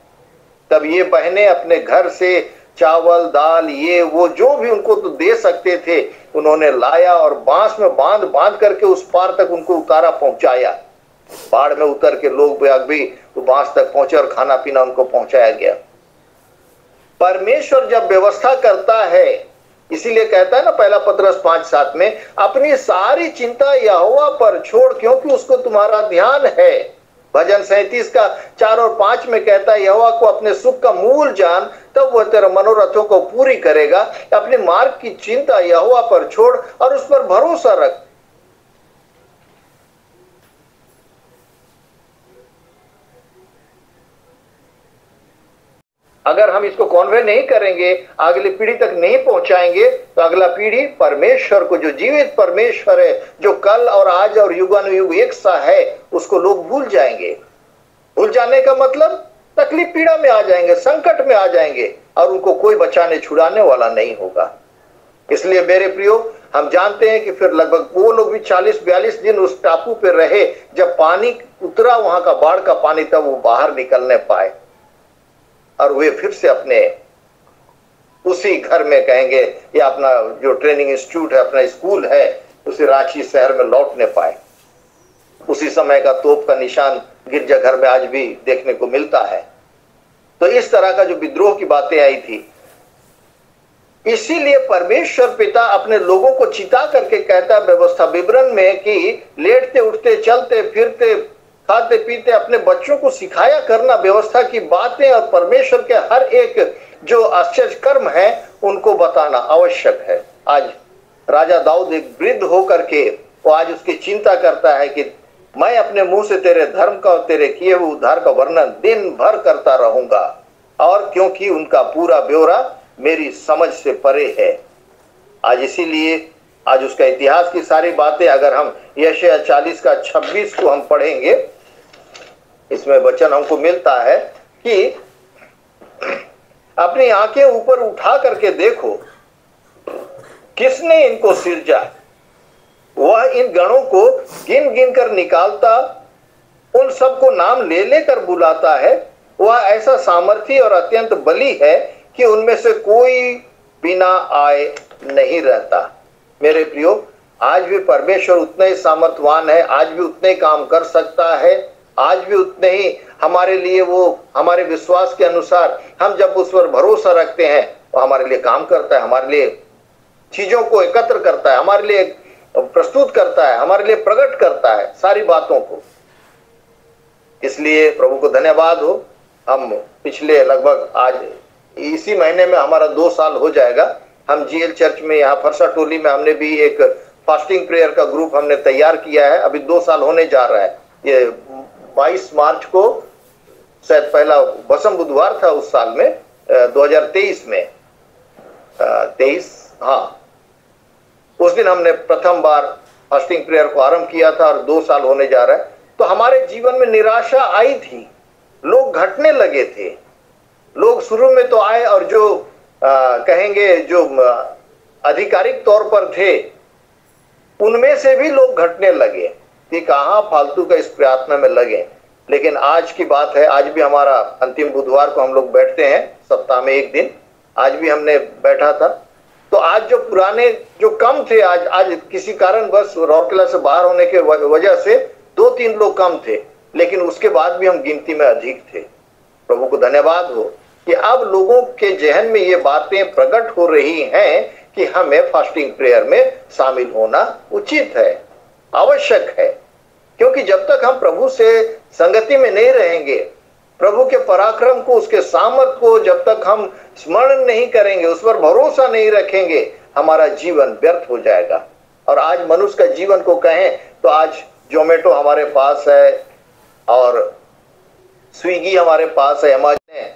तब ये बहनें अपने घर से चावल दाल ये वो जो भी उनको तो दे सकते थे उन्होंने लाया और बांस में बांध बांध करके उस पार तक उनको उतारा, पहुंचाया। बाढ़ में उतर के लोग भी तो बांस तक पहुंचे और खाना पीना उनको पहुंचाया गया। परमेश्वर जब व्यवस्था करता है, इसीलिए कहता है ना पहला पतरस 5:7 में, अपनी सारी चिंता यहोवा पर छोड़ क्योंकि उसको तुम्हारा ध्यान है। भजन 37 का 4 और 5 में कहता है, यहोवा को अपने सुख का मूल जान, तब वह तेरे मनोरथों को पूरी करेगा। अपने मार्ग की चिंता यहोवा पर छोड़ और उस पर भरोसा रख। अगर हम इसको कॉन्वे नहीं करेंगे, अगली पीढ़ी तक नहीं पहुंचाएंगे, तो अगला पीढ़ी परमेश्वर को, जो जीवित परमेश्वर है, जो कल और आज और युगानुयुग एक सा है, उसको लोग भूल जाएंगे। भूल जाने का मतलब तकलीफ पीड़ा में आ जाएंगे, संकट में आ जाएंगे और उनको कोई बचाने छुड़ाने वाला नहीं होगा। इसलिए मेरे प्रियो, हम जानते हैं कि फिर लगभग वो लोग भी 40-42 दिन उस टापू पे रहे। जब पानी उतरा वहां का, बाढ़ का पानी, तब वो बाहर निकलने पाए और वे फिर से अपने उसी घर में, कहेंगे या अपना जो ट्रेनिंग इंस्टीट्यूट है, अपना स्कूल है, उसी रांची शहर में लौटने पाए। उसी समय का तोप का निशान गिरजाघर में आज भी देखने को मिलता है। तो इस तरह का जो विद्रोह की बातें आई थी, इसीलिए परमेश्वर पिता अपने लोगों को चिता करके कहता है व्यवस्था विवरण में कि लेटते उठते चलते फिरते खाते पीते अपने बच्चों को सिखाया करना व्यवस्था की बातें, और परमेश्वर के हर एक जो आश्चर्य कर्म है उनको बताना आवश्यक है। आज राजा दाऊद एक वृद्ध होकर के वो आज उसकी चिंता करता है कि मैं अपने मुंह से तेरे धर्म का और तेरे किए हुए उद्धार का वर्णन दिन भर करता रहूंगा, और क्योंकि उनका पूरा ब्यौरा मेरी समझ से परे है। आज इसीलिए आज उसका इतिहास की सारी बातें, अगर हम यशायाह 40 का 26 को हम पढ़ेंगे, इसमें वचन हमको मिलता है कि अपनी आंखें ऊपर उठा करके देखो, किसने इनको सिरजा। वह इन गणों को गिन गिन कर निकालता, उन सबको नाम ले लेकर बुलाता है। वह ऐसा सामर्थी और अत्यंत बली है कि उनमें से कोई बिना आए नहीं रहता। मेरे प्रियो, आज भी परमेश्वर उतना ही सामर्थवान है, आज भी उतने काम कर सकता है, आज भी उतने ही हमारे लिए, वो हमारे विश्वास के अनुसार हम जब उस पर भरोसा रखते हैं, वो हमारे लिए काम करता है, हमारे लिए चीजों को एकत्र करता है, हमारे लिए प्रस्तुत करता है, हमारे लिए प्रकट करता है सारी बातों को। इसलिए प्रभु को धन्यवाद हो। हम पिछले लगभग आज इसी महीने में हमारा 2 साल हो जाएगा। हम जीएल चर्च में यहाँ फरसा टोली में हमने भी एक फास्टिंग प्रेयर का ग्रुप हमने तैयार किया है। अभी 2 साल होने जा रहा है। ये 22 मार्च को शायद पहला बसम बुधवार था उस साल में, 2023 में 23, हाँ, उस दिन हमने प्रथम बार फास्टिंग प्रेयर को आरंभ किया था और 2 साल होने जा रहा है। तो हमारे जीवन में निराशा आई थी, लोग घटने लगे थे। लोग शुरू में तो आए और जो कहेंगे जो आधिकारिक तौर पर थे उनमें से भी लोग घटने लगे कि कहाँ फालतू का इस प्रार्थना में लगे। लेकिन आज की बात है, आज भी हमारा अंतिम बुधवार को हम लोग बैठते हैं सप्ताह में एक दिन, आज भी हमने बैठा था। तो आज जो पुराने जो कम थे, आज किसी कारण बस रौरकेला से बाहर होने के वजह से 2-3 लोग कम थे, लेकिन उसके बाद भी हम गिनती में अधिक थे। प्रभु को धन्यवाद हो कि अब लोगों के जहन में ये बातें प्रकट हो रही हैं कि हमें फास्टिंग प्रेयर में शामिल होना उचित है, आवश्यक है। क्योंकि जब तक हम प्रभु से संगति में नहीं रहेंगे, प्रभु के पराक्रम को, उसके सामर्थ को जब तक हम स्मरण नहीं करेंगे, उस पर भरोसा नहीं रखेंगे, हमारा जीवन व्यर्थ हो जाएगा। और आज मनुष्य का जीवन को कहें तो आज जोमेटो हमारे पास है और स्विगी हमारे पास है, अमेज़न है,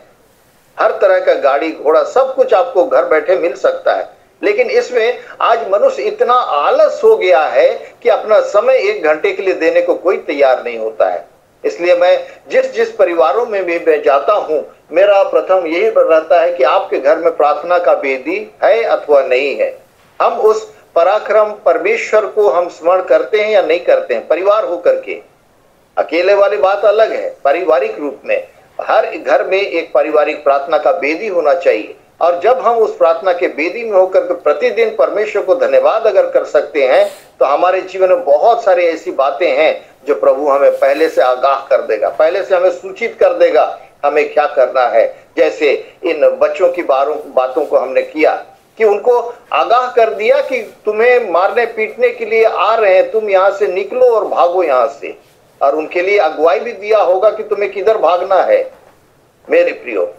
हर तरह का गाड़ी घोड़ा सब कुछ आपको घर बैठे मिल सकता है। लेकिन इसमें आज मनुष्य इतना आलस हो गया है कि अपना समय 1 घंटे के लिए देने को कोई तैयार नहीं होता है। इसलिए मैं जिस जिस परिवारों में भी मैं जाता हूं, मेरा प्रथम यही रहता है कि आपके घर में प्रार्थना का वेदी है अथवा नहीं है। हम उस पराक्रम परमेश्वर को हम स्मरण करते हैं या नहीं करते हैं, परिवार होकर के। अकेले वाली बात अलग है, पारिवारिक रूप में हर घर में एक पारिवारिक प्रार्थना का वेदी होना चाहिए। और जब हम उस प्रार्थना के वेदी में होकर के प्रतिदिन परमेश्वर को धन्यवाद अगर कर सकते हैं, तो हमारे जीवन में बहुत सारी ऐसी बातें हैं जो प्रभु हमें पहले से आगाह कर देगा, पहले से हमें सूचित कर देगा हमें क्या करना है। जैसे इन बच्चों की बातों को हमने किया कि उनको आगाह कर दिया कि तुम्हें मारने पीटने के लिए आ रहे हैं, तुम यहाँ से निकलो और भागो यहाँ से। और उनके लिए अगुवाई भी दिया होगा कि तुम्हें किधर भागना है। मेरे प्रियो,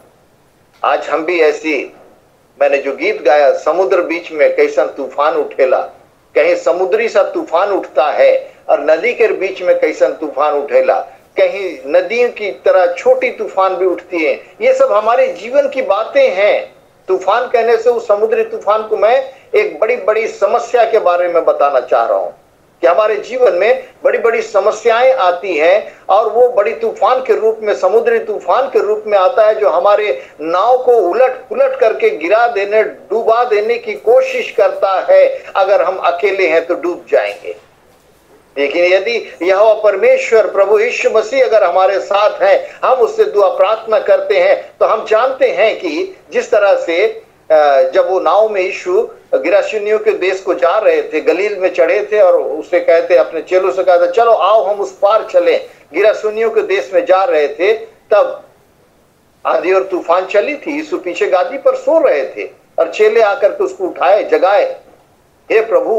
आज हम भी ऐसी, मैंने जो गीत गाया, समुद्र बीच में कैसा तूफान उठेला, कहीं समुद्री सा तूफान उठता है और नदी के बीच में कैसा तूफान उठेला, कहीं नदियों की तरह छोटी तूफान भी उठती है। ये सब हमारे जीवन की बातें हैं। तूफान कहने से उस समुद्री तूफान को मैं एक बड़ी बड़ी समस्या के बारे में बताना चाह रहा हूं कि हमारे जीवन में बड़ी बड़ी समस्याएं आती हैं और वो बड़ी तूफान के रूप में, समुद्री तूफान के रूप में आता है, जो हमारे नाव को उलट पुलट करके गिरा देने, डूबा देने की कोशिश करता है। अगर हम अकेले हैं तो डूब जाएंगे, लेकिन यदि यहोवा परमेश्वर प्रभु यीशु मसीह अगर हमारे साथ हैं, हम उससे दुआ प्रार्थना करते हैं, तो हम जानते हैं कि जिस तरह से जब वो नाव में यीशु गिराशुनियों के देश को जा रहे थे, गलील में चढ़े थे और उसे कहते, अपने चेलों से कहते, चलो आओ हम उस पार चलें। गिराशुनियों के देश में जा रहे थे, तब आंधी और तूफान चली थी। यीशु पीछे गादी पर सो रहे थे और चेले आकर के उसको उठाए, जगाए, हे प्रभु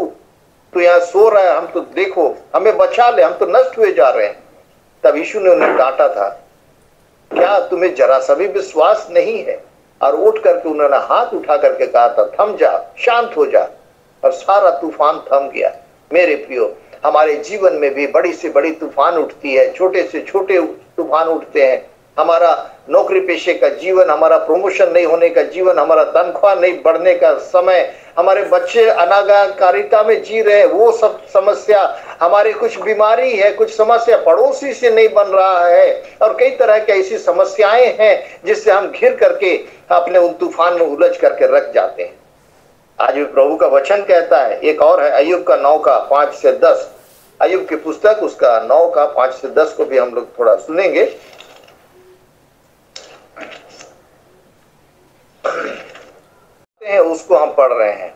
तू यहाँ सो रहा है, हम तो देखो हमें बचा ले, हम तो नष्ट हुए जा रहे हैं। तब यीशु ने उन्हें डांटा था, क्या तुम्हें जरा सा भी विश्वास नहीं है? और उठ करके उन्होंने हाथ उठा करके कहा था, थम जा, शांत हो जा। और सारा तूफान थम गया। मेरे प्रियो, हमारे जीवन में भी बड़ी से बड़ी तूफान उठती है, छोटे से छोटे तूफान उठते हैं। हमारा नौकरी पेशे का जीवन, हमारा प्रमोशन नहीं होने का जीवन, हमारा तनख्वाह नहीं बढ़ने का समय, हमारे बच्चे अनागारिता में जी रहे हैं, वो सब समस्या, हमारी कुछ बीमारी है, कुछ समस्या पड़ोसी से नहीं बन रहा है, और कई तरह की ऐसी समस्याएं हैं जिससे हम घिर करके अपने उन तूफान में उलझ करके रख जाते हैं। आज भी प्रभु का वचन कहता है, एक और है अय्यूब का 9 का 5 से 10, अय्यूब की पुस्तक उसका 9 का 5 से 10 को भी हम लोग थोड़ा सुनेंगे। उसको हम पढ़ रहे हैं।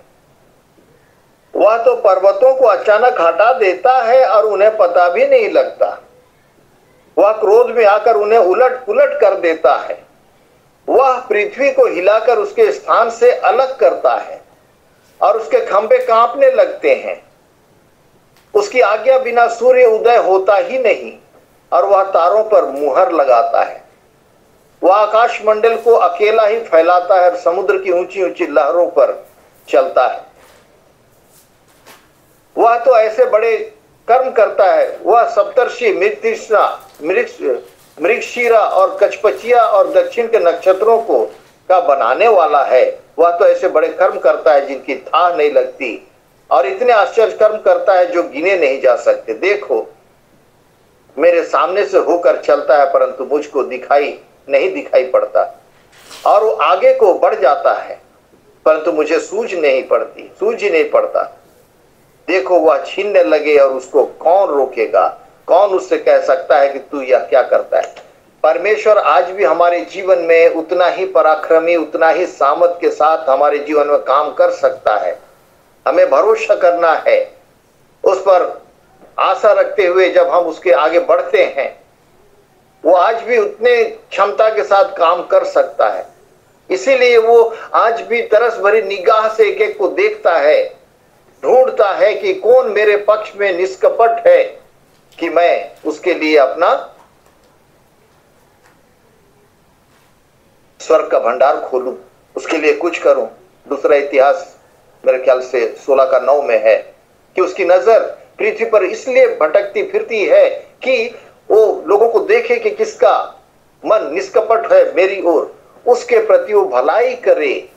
वह तो पर्वतों को अचानक हटा देता है और उन्हें पता भी नहीं लगता। वह क्रोध में आकर उन्हें उलट पुलट कर देता है। वह पृथ्वी को हिलाकर उसके स्थान से अलग करता है और उसके खंभे कांपने लगते हैं। उसकी आज्ञा बिना सूर्य उदय होता ही नहीं और वह तारों पर मुहर लगाता है। वह आकाश मंडल को अकेला ही फैलाता है और समुद्र की ऊंची ऊंची लहरों पर चलता है। वह तो ऐसे बड़े कर्म करता है। वह सप्तर्षि, मृगशीरा और कचपचिया और दक्षिण के नक्षत्रों को का बनाने वाला है। वह तो ऐसे बड़े कर्म करता है जिनकी थाह नहीं लगती, और इतने आश्चर्य कर्म करता है जो गिने नहीं जा सकते। देखो, मेरे सामने से होकर चलता है परंतु मुझको नहीं दिखाई पड़ता, और वो आगे को बढ़ जाता है परंतु मुझे सूझ ही नहीं पड़ता। देखो, वह छीनने लगे और उसको कौन रोकेगा? कौन उससे कह सकता है कि तू यह क्या करता है? परमेश्वर आज भी हमारे जीवन में उतना ही पराक्रमी, उतना ही सामर्थ के साथ हमारे जीवन में काम कर सकता है। हमें भरोसा करना है, उस पर आशा रखते हुए जब हम उसके आगे बढ़ते हैं, वो आज भी उतने क्षमता के साथ काम कर सकता है। इसीलिए वो आज भी तरस भरी निगाह से एक एक को देखता है, ढूंढता है कि कौन मेरे पक्ष में निष्कपट है, कि मैं उसके लिए अपना स्वर्ग का भंडार खोलूं, उसके लिए कुछ करूं। दूसरा इतिहास मेरे ख्याल से 16 का 9 में है कि उसकी नजर पृथ्वी पर इसलिए भटकती फिरती है कि वो लोगों को देखे कि किसका मन निष्कपट है मेरी ओर। उसके प्रति वो भलाई करे।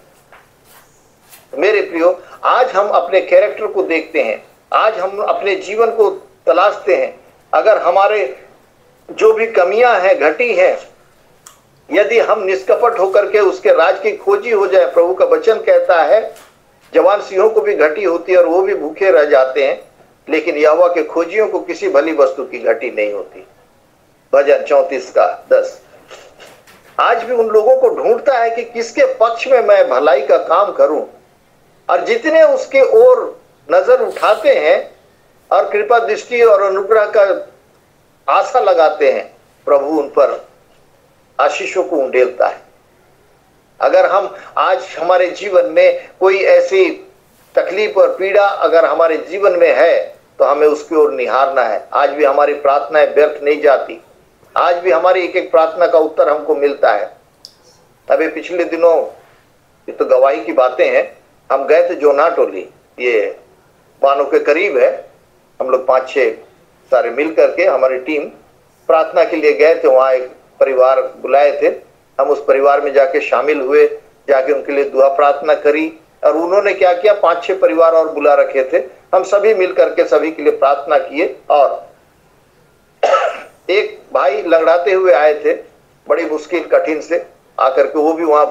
मेरे प्रियो, आज हम अपने कैरेक्टर को देखते हैं, आज हम अपने जीवन को तलाशते हैं। अगर हमारे जो भी कमियां हैं, घटी हैं, यदि हम निष्कपट होकर के उसके राज की खोजी हो जाए, प्रभु का वचन कहता है जवान सिंहों को भी घटी होती है और वो भी भूखे रह जाते हैं, लेकिन यहोवा के खोजियों को किसी भली वस्तु की घटी नहीं होती। भजन 34:10। आज भी उन लोगों को ढूंढता है कि किसके पक्ष में मैं भलाई का काम करूं, और जितने उसके ओर नजर उठाते हैं और कृपा दृष्टि और अनुग्रह का आशा लगाते हैं, प्रभु उन पर आशीषों को उंडेलता है। अगर हम आज हमारे जीवन में कोई ऐसी तकलीफ और पीड़ा अगर हमारे जीवन में है तो हमें उसकी ओर निहारना है। आज भी हमारी प्रार्थनाएं व्यर्थ नहीं जाती, आज भी हमारी एक एक प्रार्थना का उत्तर हमको मिलता है। अभी पिछले दिनों, ये तो गवाही की बातें हैं, हम गए थे जोनाटोली, ये बानो के करीब है। हम लोग 5-6 सारे मिल करके हमारी टीम प्रार्थना के लिए गए थे। वहां एक परिवार बुलाए थे, हम उस परिवार में जाके शामिल हुए, जाके उनके लिए दुआ प्रार्थना करी। और उन्होंने क्या किया, 5-6 परिवार और बुला रखे थे, हम सभी मिल करके सभी के लिए प्रार्थना किए। और एक भाई लंगड़ाते हुए आए थे, बड़ी मुश्किल कठिन से आकर के, वो भी वहां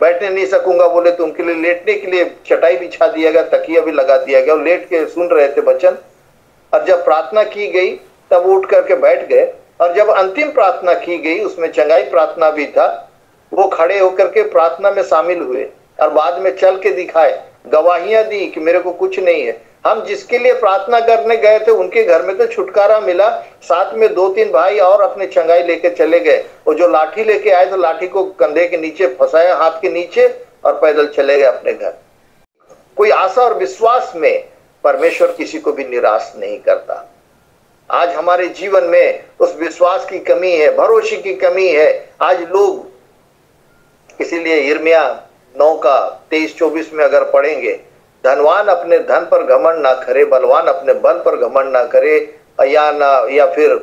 बैठने नहीं सकूंगा बोले, तो उनके लिए लेटने के लिए चटाई बिछा दिया गया, तकिया भी लगा दिया गया, और लेट के सुन रहे थे वचन। और जब प्रार्थना की गई तब उठ करके बैठ गए, और जब अंतिम प्रार्थना की गई, उसमें चंगाई प्रार्थना भी था, वो खड़े होकर के प्रार्थना में शामिल हुए और बाद में चल के दिखाए, गवाहियां दी कि मेरे को कुछ नहीं है। हम जिसके लिए प्रार्थना करने गए थे उनके घर में तो छुटकारा मिला, साथ में 2-3 भाई और अपने चंगाई लेके चले गए। वो जो लाठी लेके आए तो लाठी को कंधे के नीचे फंसाया, हाथ के नीचे, और पैदल चले गए अपने घर। कोई आशा और विश्वास में परमेश्वर किसी को भी निराश नहीं करता। आज हमारे जीवन में उस विश्वास की कमी है, भरोसे की कमी है। आज लोग, इसीलिए यिर्मयाह 9:23-24 में अगर पढ़ेंगे, धनवान अपने धन पर घमंड ना करे, बलवान अपने बल पर घमंड ना करे, या फिर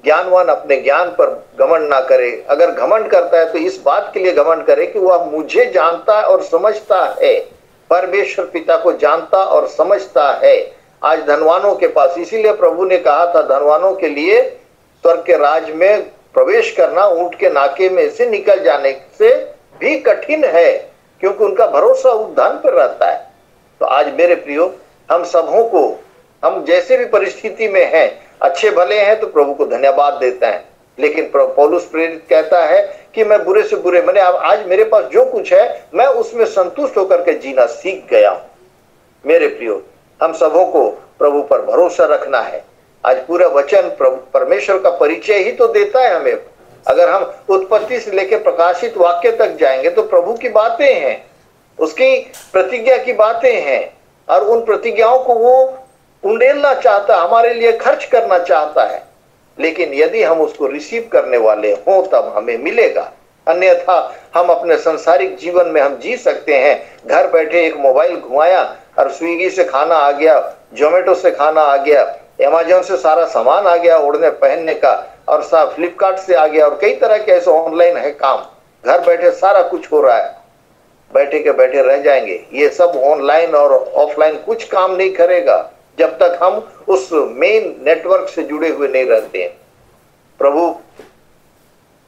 ज्ञानवान अपने ज्ञान पर घमंड ना करे। अगर घमंड करता है तो इस बात के लिए घमंड करे कि वह मुझे जानता है और समझता है, परमेश्वर पिता को जानता और समझता है। आज धनवानों के पास, इसीलिए प्रभु ने कहा था धनवानों के लिए स्वर्ग के राज में प्रवेश करना ऊंट के नाके में से निकल जाने से भी कठिन है, क्योंकि उनका भरोसा उस धन पर रहता है। तो आज मेरे प्रियो, हम सबों को, हम जैसे भी परिस्थिति में हैं, अच्छे भले हैं तो प्रभु को धन्यवाद देते हैं, लेकिन पौलुस प्रेरित कहता है कि मैं बुरे से बुरे, मैंने आज मेरे पास जो कुछ है मैं उसमें संतुष्ट होकर के जीना सीख गया हूं। मेरे प्रियो, हम सबों को प्रभु पर भरोसा रखना है। आज पूरा वचन परमेश्वर का परिचय ही तो देता है हमें। अगर हम उत्पत्ति से लेकर प्रकाशित वाक्य तक जाएंगे तो प्रभु की बातें हैं, उसकी प्रतिज्ञा की बातें हैं, और उन प्रतिज्ञाओं को वो उंडेलना चाहता, हमारे लिए खर्च करना चाहता है। लेकिन यदि हम उसको रिसीव करने वाले हों तब हमें मिलेगा, अन्यथा हम अपने संसारिक जीवन में हम जी सकते हैं। घर बैठे एक मोबाइल घुमाया और स्विगी से खाना आ गया, जोमेटो से खाना आ गया, अमेज़न से सारा सामान आ गया ओढ़ने पहनने का, और फ्लिपकार्ट से आ गया, और कई तरह के ऐसे ऑनलाइन है काम, घर बैठे सारा कुछ हो रहा है। बैठे के बैठे रह जाएंगे। ये सब ऑनलाइन और ऑफलाइन कुछ काम नहीं करेगा जब तक हम उस मेन नेटवर्क से जुड़े हुए नहीं रहते हैं। प्रभु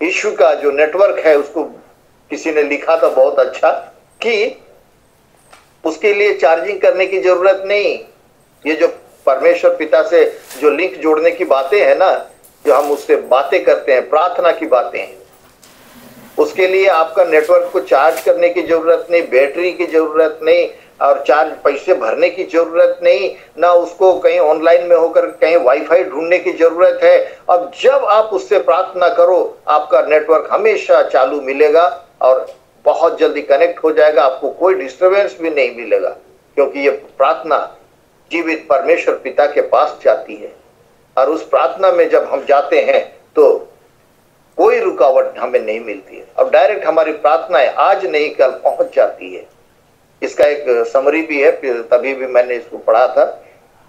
यीशु का जो नेटवर्क है, उसको किसी ने लिखा था बहुत अच्छा कि उसके लिए चार्जिंग करने की जरूरत नहीं। ये जो परमेश्वर पिता से जो लिंक जोड़ने की बातें हैं ना, जो हम उससे बातें करते हैं, प्रार्थना की बातें हैं, उसके लिए आपका नेटवर्क को चार्ज करने की जरूरत नहीं, बैटरी की जरूरत नहीं, और चार्ज पैसे भरने की जरूरत नहीं, ना उसको कहीं ऑनलाइन में होकर कहीं वाईफाई ढूंढने की जरूरत है। अब जब आप उससे प्रार्थना करो, आपका नेटवर्क हमेशा चालू मिलेगा और बहुत जल्दी कनेक्ट हो जाएगा, आपको कोई डिस्टरबेंस भी नहीं मिलेगा, क्योंकि ये प्रार्थना जीवित परमेश्वर पिता के पास जाती है। और उस प्रार्थना में जब हम जाते हैं तो कोई रुकावट हमें नहीं मिलती है। अब डायरेक्ट हमारी प्रार्थनाएं आज नहीं कल पहुंच जाती है। इसका एक समरी भी है, तभी भी मैंने इसको पढ़ा था,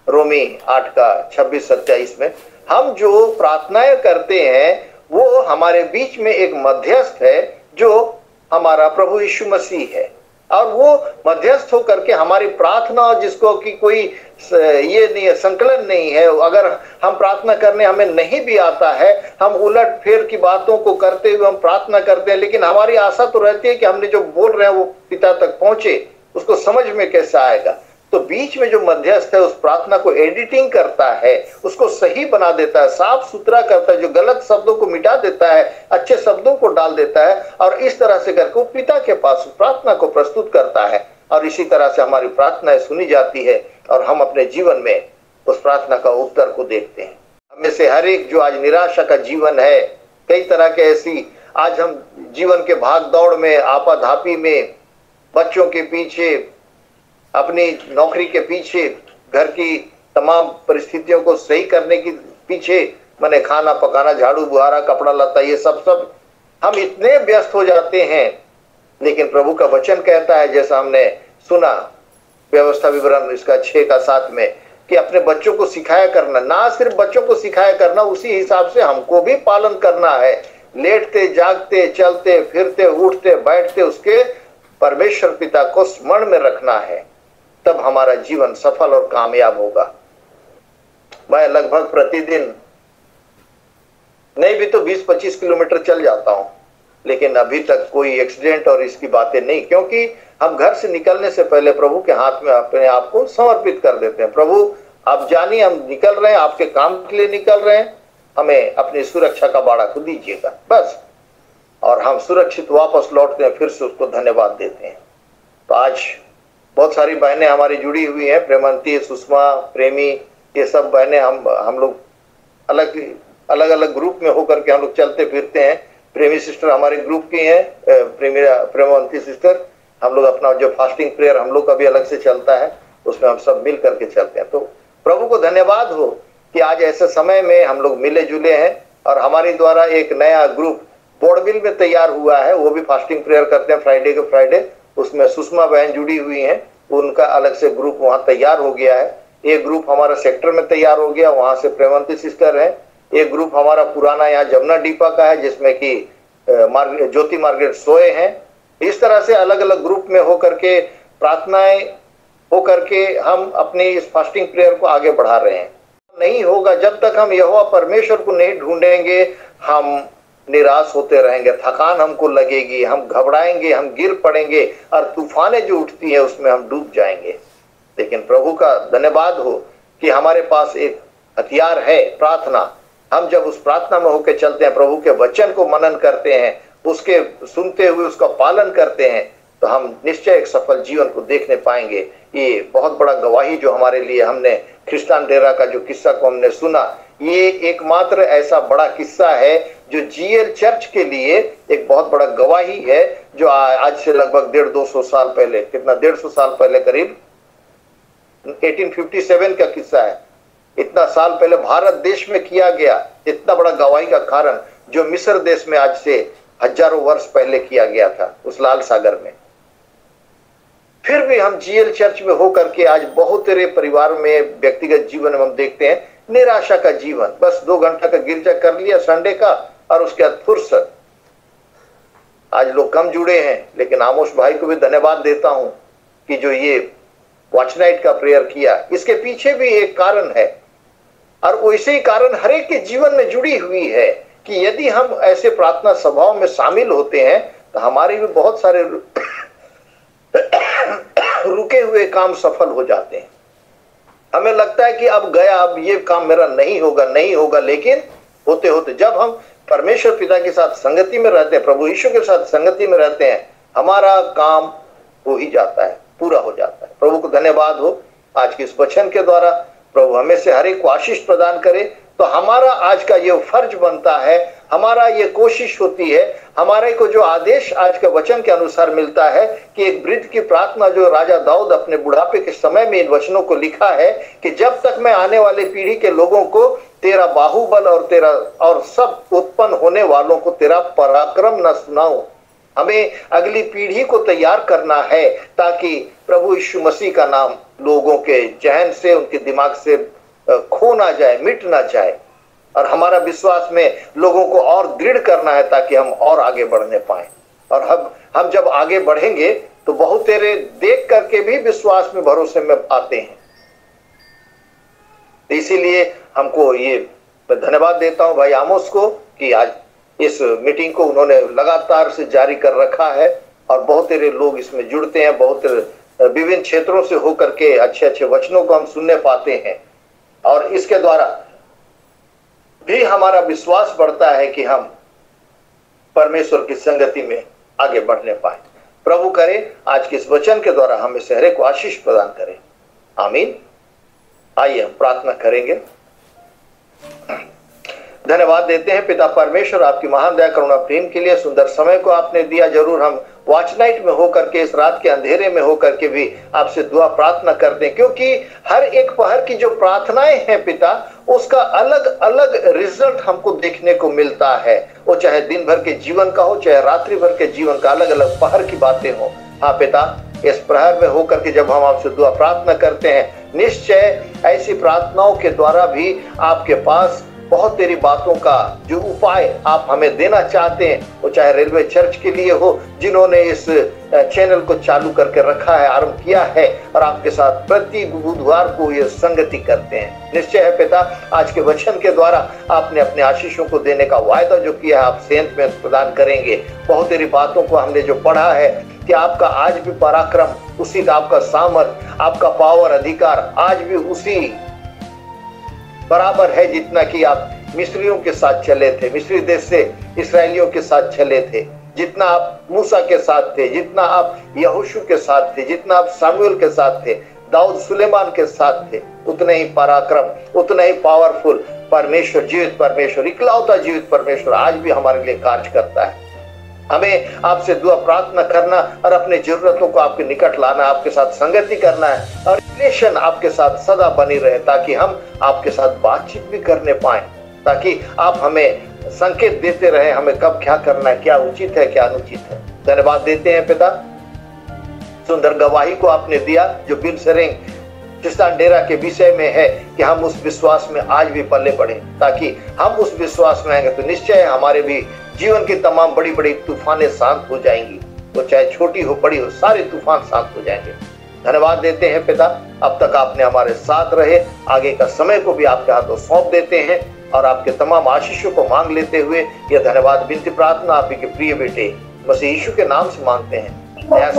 रोमी 8:26-27 में। हम जो प्रार्थनाएं करते हैं वो हमारे बीच में एक मध्यस्थ है जो हमारा प्रभु यीशु मसीह है। और वो मध्यस्थ होकर के हमारी प्रार्थना, जिसको कि कोई ये नहीं है, संकलन नहीं है, अगर हम प्रार्थना करने हमें नहीं भी आता है, हम उलट फेर की बातों को करते हुए हम प्रार्थना करते हैं, लेकिन हमारी आशा तो रहती है कि हमने जो बोल रहे हैं वो पिता तक पहुंचे, उसको समझ में कैसा आएगा। तो बीच में जो मध्यस्थ है उस प्रार्थना को एडिटिंग करता है, उसको सही बना देता है, साफ सुथरा करता है, जो गलत शब्दों को मिटा देता है, अच्छे शब्दों को डाल देता है, और इस तरह से करके वो पिता के पास प्रार्थना को प्रस्तुत करता है। और इसी तरह से हमारी प्रार्थनाएं सुनी जाती है और हम अपने जीवन में उस प्रार्थना का उत्तर को देखते हैं। हमें से हर एक जो आज निराशा का जीवन है, कई तरह के ऐसी आज हम जीवन के भाग दौड़ में, आपाधापी में, बच्चों के पीछे, अपनी नौकरी के पीछे, घर की तमाम परिस्थितियों को सही करने के पीछे, मैंने खाना पकाना, झाड़ू बुहारा, कपड़ा लता, ये सब हम इतने व्यस्त हो जाते हैं। लेकिन प्रभु का वचन कहता है, जैसा हमने सुना व्यवस्था विवरण इसका 6 का 7 में, कि अपने बच्चों को सिखाया करना, ना सिर्फ बच्चों को सिखाया करना, उसी हिसाब से हमको भी पालन करना है। लेटते जागते, चलते फिरते, उठते बैठते उसके परमेश्वर पिता को स्मरण में रखना है, तब हमारा जीवन सफल और कामयाब होगा। मैं लगभग प्रतिदिन नहीं भी तो 20-25 किलोमीटर चल जाता हूं, लेकिन अभी तक कोई एक्सीडेंट और इसकी बातें नहीं, क्योंकि हम घर से निकलने से पहले प्रभु के हाथ में अपने आप को समर्पित कर देते हैं। प्रभु आप जानिए, हम निकल रहे हैं, आपके काम के लिए निकल रहे हैं, हमें अपनी सुरक्षा का बाड़ा को दीजिएगा बस, और हम सुरक्षित वापस लौटते हैं, फिर से उसको धन्यवाद देते हैं। तो आज बहुत सारी बहनें हमारी जुड़ी हुई हैं, प्रेमंती, सुषमा, प्रेमी, ये सब बहनें, हम लोग अलग अलग ग्रुप में होकर के हम लोग चलते फिरते हैं। प्रेमी सिस्टर हमारे ग्रुप की हैं, प्रेमवंती सिस्टर, हम लोग अपना जो फास्टिंग प्रेयर हम लोग का भी अलग से चलता है, उसमें हम सब मिल करके चलते हैं। तो प्रभु को धन्यवाद हो कि आज ऐसे समय में हम लोग मिले जुले हैं, और हमारे द्वारा एक नया ग्रुप बोर्डविल में तैयार हुआ है, वो भी फास्टिंग प्रेयर करते हैं फ्राइडे के फ्राइडे, उसमें सुषमा बहन जुड़ी हुई हैं, उनका अलग से ग्रुप वहाँ तैयार हो गया है। एक ग्रुप हमारा सेक्टर में तैयार हो गया, वहां से प्रेमवंती सिस्टर है। एक ग्रुप हमारा पुराना यहाँ जमुना डीपा का है, जिसमें कि ज्योति मार्गरेट सोए हैं। इस तरह से अलग अलग ग्रुप में होकर के, प्रार्थनाएं होकर के हम अपनी इस फास्टिंग प्रेयर को आगे बढ़ा रहे हैं। नहीं होगा जब तक हम यहोवा परमेश्वर को नहीं ढूंढेंगे, हम निराश होते रहेंगे, थकान हमको लगेगी, हम घबराएंगे, हम गिर पड़ेंगे, और तूफानें जो उठती है उसमें हम डूब जाएंगे। लेकिन प्रभु का धन्यवाद हो कि हमारे पास एक हथियार है, प्रार्थना। हम जब उस प्रार्थना में होकर चलते हैं, प्रभु के वचन को मनन करते हैं, उसके सुनते हुए उसका पालन करते हैं, तो हम निश्चय एक सफल जीवन को देखने पाएंगे। ये बहुत बड़ा गवाही जो हमारे लिए, हमने ख्रिस्तान डेरा का जो किस्सा को हमने सुना, ये एकमात्र ऐसा बड़ा किस्सा है जो जीएल चर्च के लिए एक बहुत बड़ा गवाही है, जो आज से लगभग 150-200 साल पहले, कितना 150 साल पहले, करीब 1857 का किस्सा है। इतना साल पहले भारत देश में किया गया इतना बड़ा गवाही का कारण, जो मिस्र देश में आज से हजारों वर्ष पहले किया गया था, उस लाल सागर में। फिर भी हम जीएल चर्च में होकर के आज बहुत तेरे परिवार में, व्यक्तिगत जीवन में हम देखते हैं निराशा का जीवन। बस 2 घंटा का गिरजा कर लिया संडे का, और उसके बाद फुर्सत। आज लोग कम जुड़े हैं, लेकिन आमोश भाई को भी धन्यवाद देता हूं कि जो ये वॉच नाइट का प्रेयर किया, इसके पीछे भी एक कारण है, और वैसे ही कारण हर एक के जीवन में जुड़ी हुई है कि यदि हम ऐसे प्रार्थना सभाओं में शामिल होते हैं तो हमारे भी बहुत सारे रुके हुए काम सफल हो जाते हैं। हमें लगता है कि अब गया, अब ये काम मेरा नहीं होगा, लेकिन होते होते जब हम परमेश्वर पिता के साथ संगति में रहते हैं, प्रभु यीशु के साथ संगति में रहते हैं, हमारा काम हो ही जाता है, पूरा हो जाता है। प्रभु को धन्यवाद हो आज के इस वचन के द्वारा। प्रभु हमें से हर एक को आशीष प्रदान करे। तो हमारा आज का ये फर्ज बनता है, हमारा ये कोशिश होती है, हमारे को जो आदेश आज के वचन के अनुसार मिलता है कि एक वृद्ध की प्रार्थना जो राजा दाऊद अपने बुढ़ापे के समय में इन वचनों को लिखा है कि जब तक मैं आने वाले पीढ़ी के लोगों को तेरा बाहुबल और सब उत्पन्न होने वालों को तेरा पराक्रम न सुनाऊं। हमें अगली पीढ़ी को तैयार करना है ताकि प्रभु यीशु मसीह का नाम लोगों के जहन से, उनके दिमाग से खो ना जाए, मिट ना जाए। और हमारा विश्वास में लोगों को और दृढ़ करना है ताकि हम और आगे बढ़ने पाए। और हम जब आगे बढ़ेंगे तो बहुत तेरे देख करके भी विश्वास में भरोसे में आते हैं। इसीलिए हमको ये धन्यवाद देता हूं भाई आमोस को कि आज इस मीटिंग को उन्होंने लगातार से जारी कर रखा है और बहुत तेरे लोग इसमें जुड़ते हैं। बहुत विभिन्न क्षेत्रों से होकर के अच्छे अच्छे वचनों को हम सुनने पाते हैं और इसके द्वारा भी हमारा विश्वास बढ़ता है कि हम परमेश्वर की संगति में आगे बढ़ने पाए। प्रभु करे आज के इस वचन के द्वारा हमें सहरे को आशीष प्रदान करें। आमीन। आइए हम प्रार्थना करेंगे। धन्यवाद देते हैं पिता परमेश्वर आपकी महान दया करुणा प्रेम के लिए। सुंदर समय को आपने दिया। जरूर हम वॉच नाइट में होकर के, इस रात के अंधेरे में होकर के भी आपसे दुआ प्रार्थना करते हैं, क्योंकि हर एक पहर की जो प्रार्थनाएं हैं पिता, उसका अलग अलग रिजल्ट हमको देखने को मिलता है। वो चाहे दिन भर के जीवन का हो, चाहे रात्रि भर के जीवन का, अलग अलग पहर की बातें हो। हाँ पिता, इस प्रहर में होकर के जब हम आपसे दुआ प्रार्थना करते हैं, निश्चय ऐसी प्रार्थनाओं के द्वारा भी आपके पास बहुत तेरी बातों का जो उपाय आप हमें देना चाहते हैं, वो चाहे रेलवे चर्च के लिए हो, जिन्होंने इस चैनल को चालू करके रखा है, आरंभ किया है और आपके साथ प्रति बुधवार को ये संगति करते हैं। निश्चय है पिता, आज के वचन के द्वारा आपने अपने आशीषों को देने का वायदा जो किया है, आप सेंत में प्रदान करेंगे। बहुत तेरी बातों को हमने जो पढ़ा है कि आपका आज भी पराक्रम, उसी आपका सामर्थ, आपका पावर, अधिकार आज भी उसी बराबर है जितना कि आप मिस्रियों के साथ चले थे, मिस्री देश से इस्राएलियों के साथ चले थे, जितना आप मूसा के साथ थे, जितना आप यहोशू के साथ थे, जितना आप सामुएल के साथ थे, दाऊद सुलेमान के साथ थे, उतने ही पराक्रम, उतना ही पावरफुल परमेश्वर, जीवित परमेश्वर, इकलौता जीवित परमेश्वर आज भी हमारे लिए कार्य करता है। हमें आपसे दुआ प्रार्थना करना और अपनी जरूरतों को आपके निकट लाना, आपके साथ संगति करना है और रिलेशन आपके साथ सदा बनी रहे, ताकि हम आपके साथ बातचीत भी करने पाए, ताकि आप हमें संकेत देते रहे हमें कब क्या करना है, क्या उचित है, क्या अनुचित है। धन्यवाद देते हैं पिता, सुंदर गवाही को आपने दिया जो बिल सरेंग किस्तान डेरा के विषय में है कि हम उस विश्वास में आज भी पल्ले बढ़े, ताकि हम उस विश्वास में आएंगे तो निश्चय हमारे भी जीवन की तमाम बड़ी बड़ी तूफानें शांत हो जाएंगी। वो चाहे छोटी हो बड़ी हो, सारे तूफान शांत हो जाएंगे। धन्यवाद देते हैं पिता, अब तक आपने हमारे साथ रहे, आगे का समय को भी आपके हाथों सौंप देते हैं और आपके तमाम आशीषों को मांग लेते हुए यह धन्यवाद विनती प्रार्थना आप ही के प्रिय बेटे मसीह यीशु के नाम से मांगते हैं। राज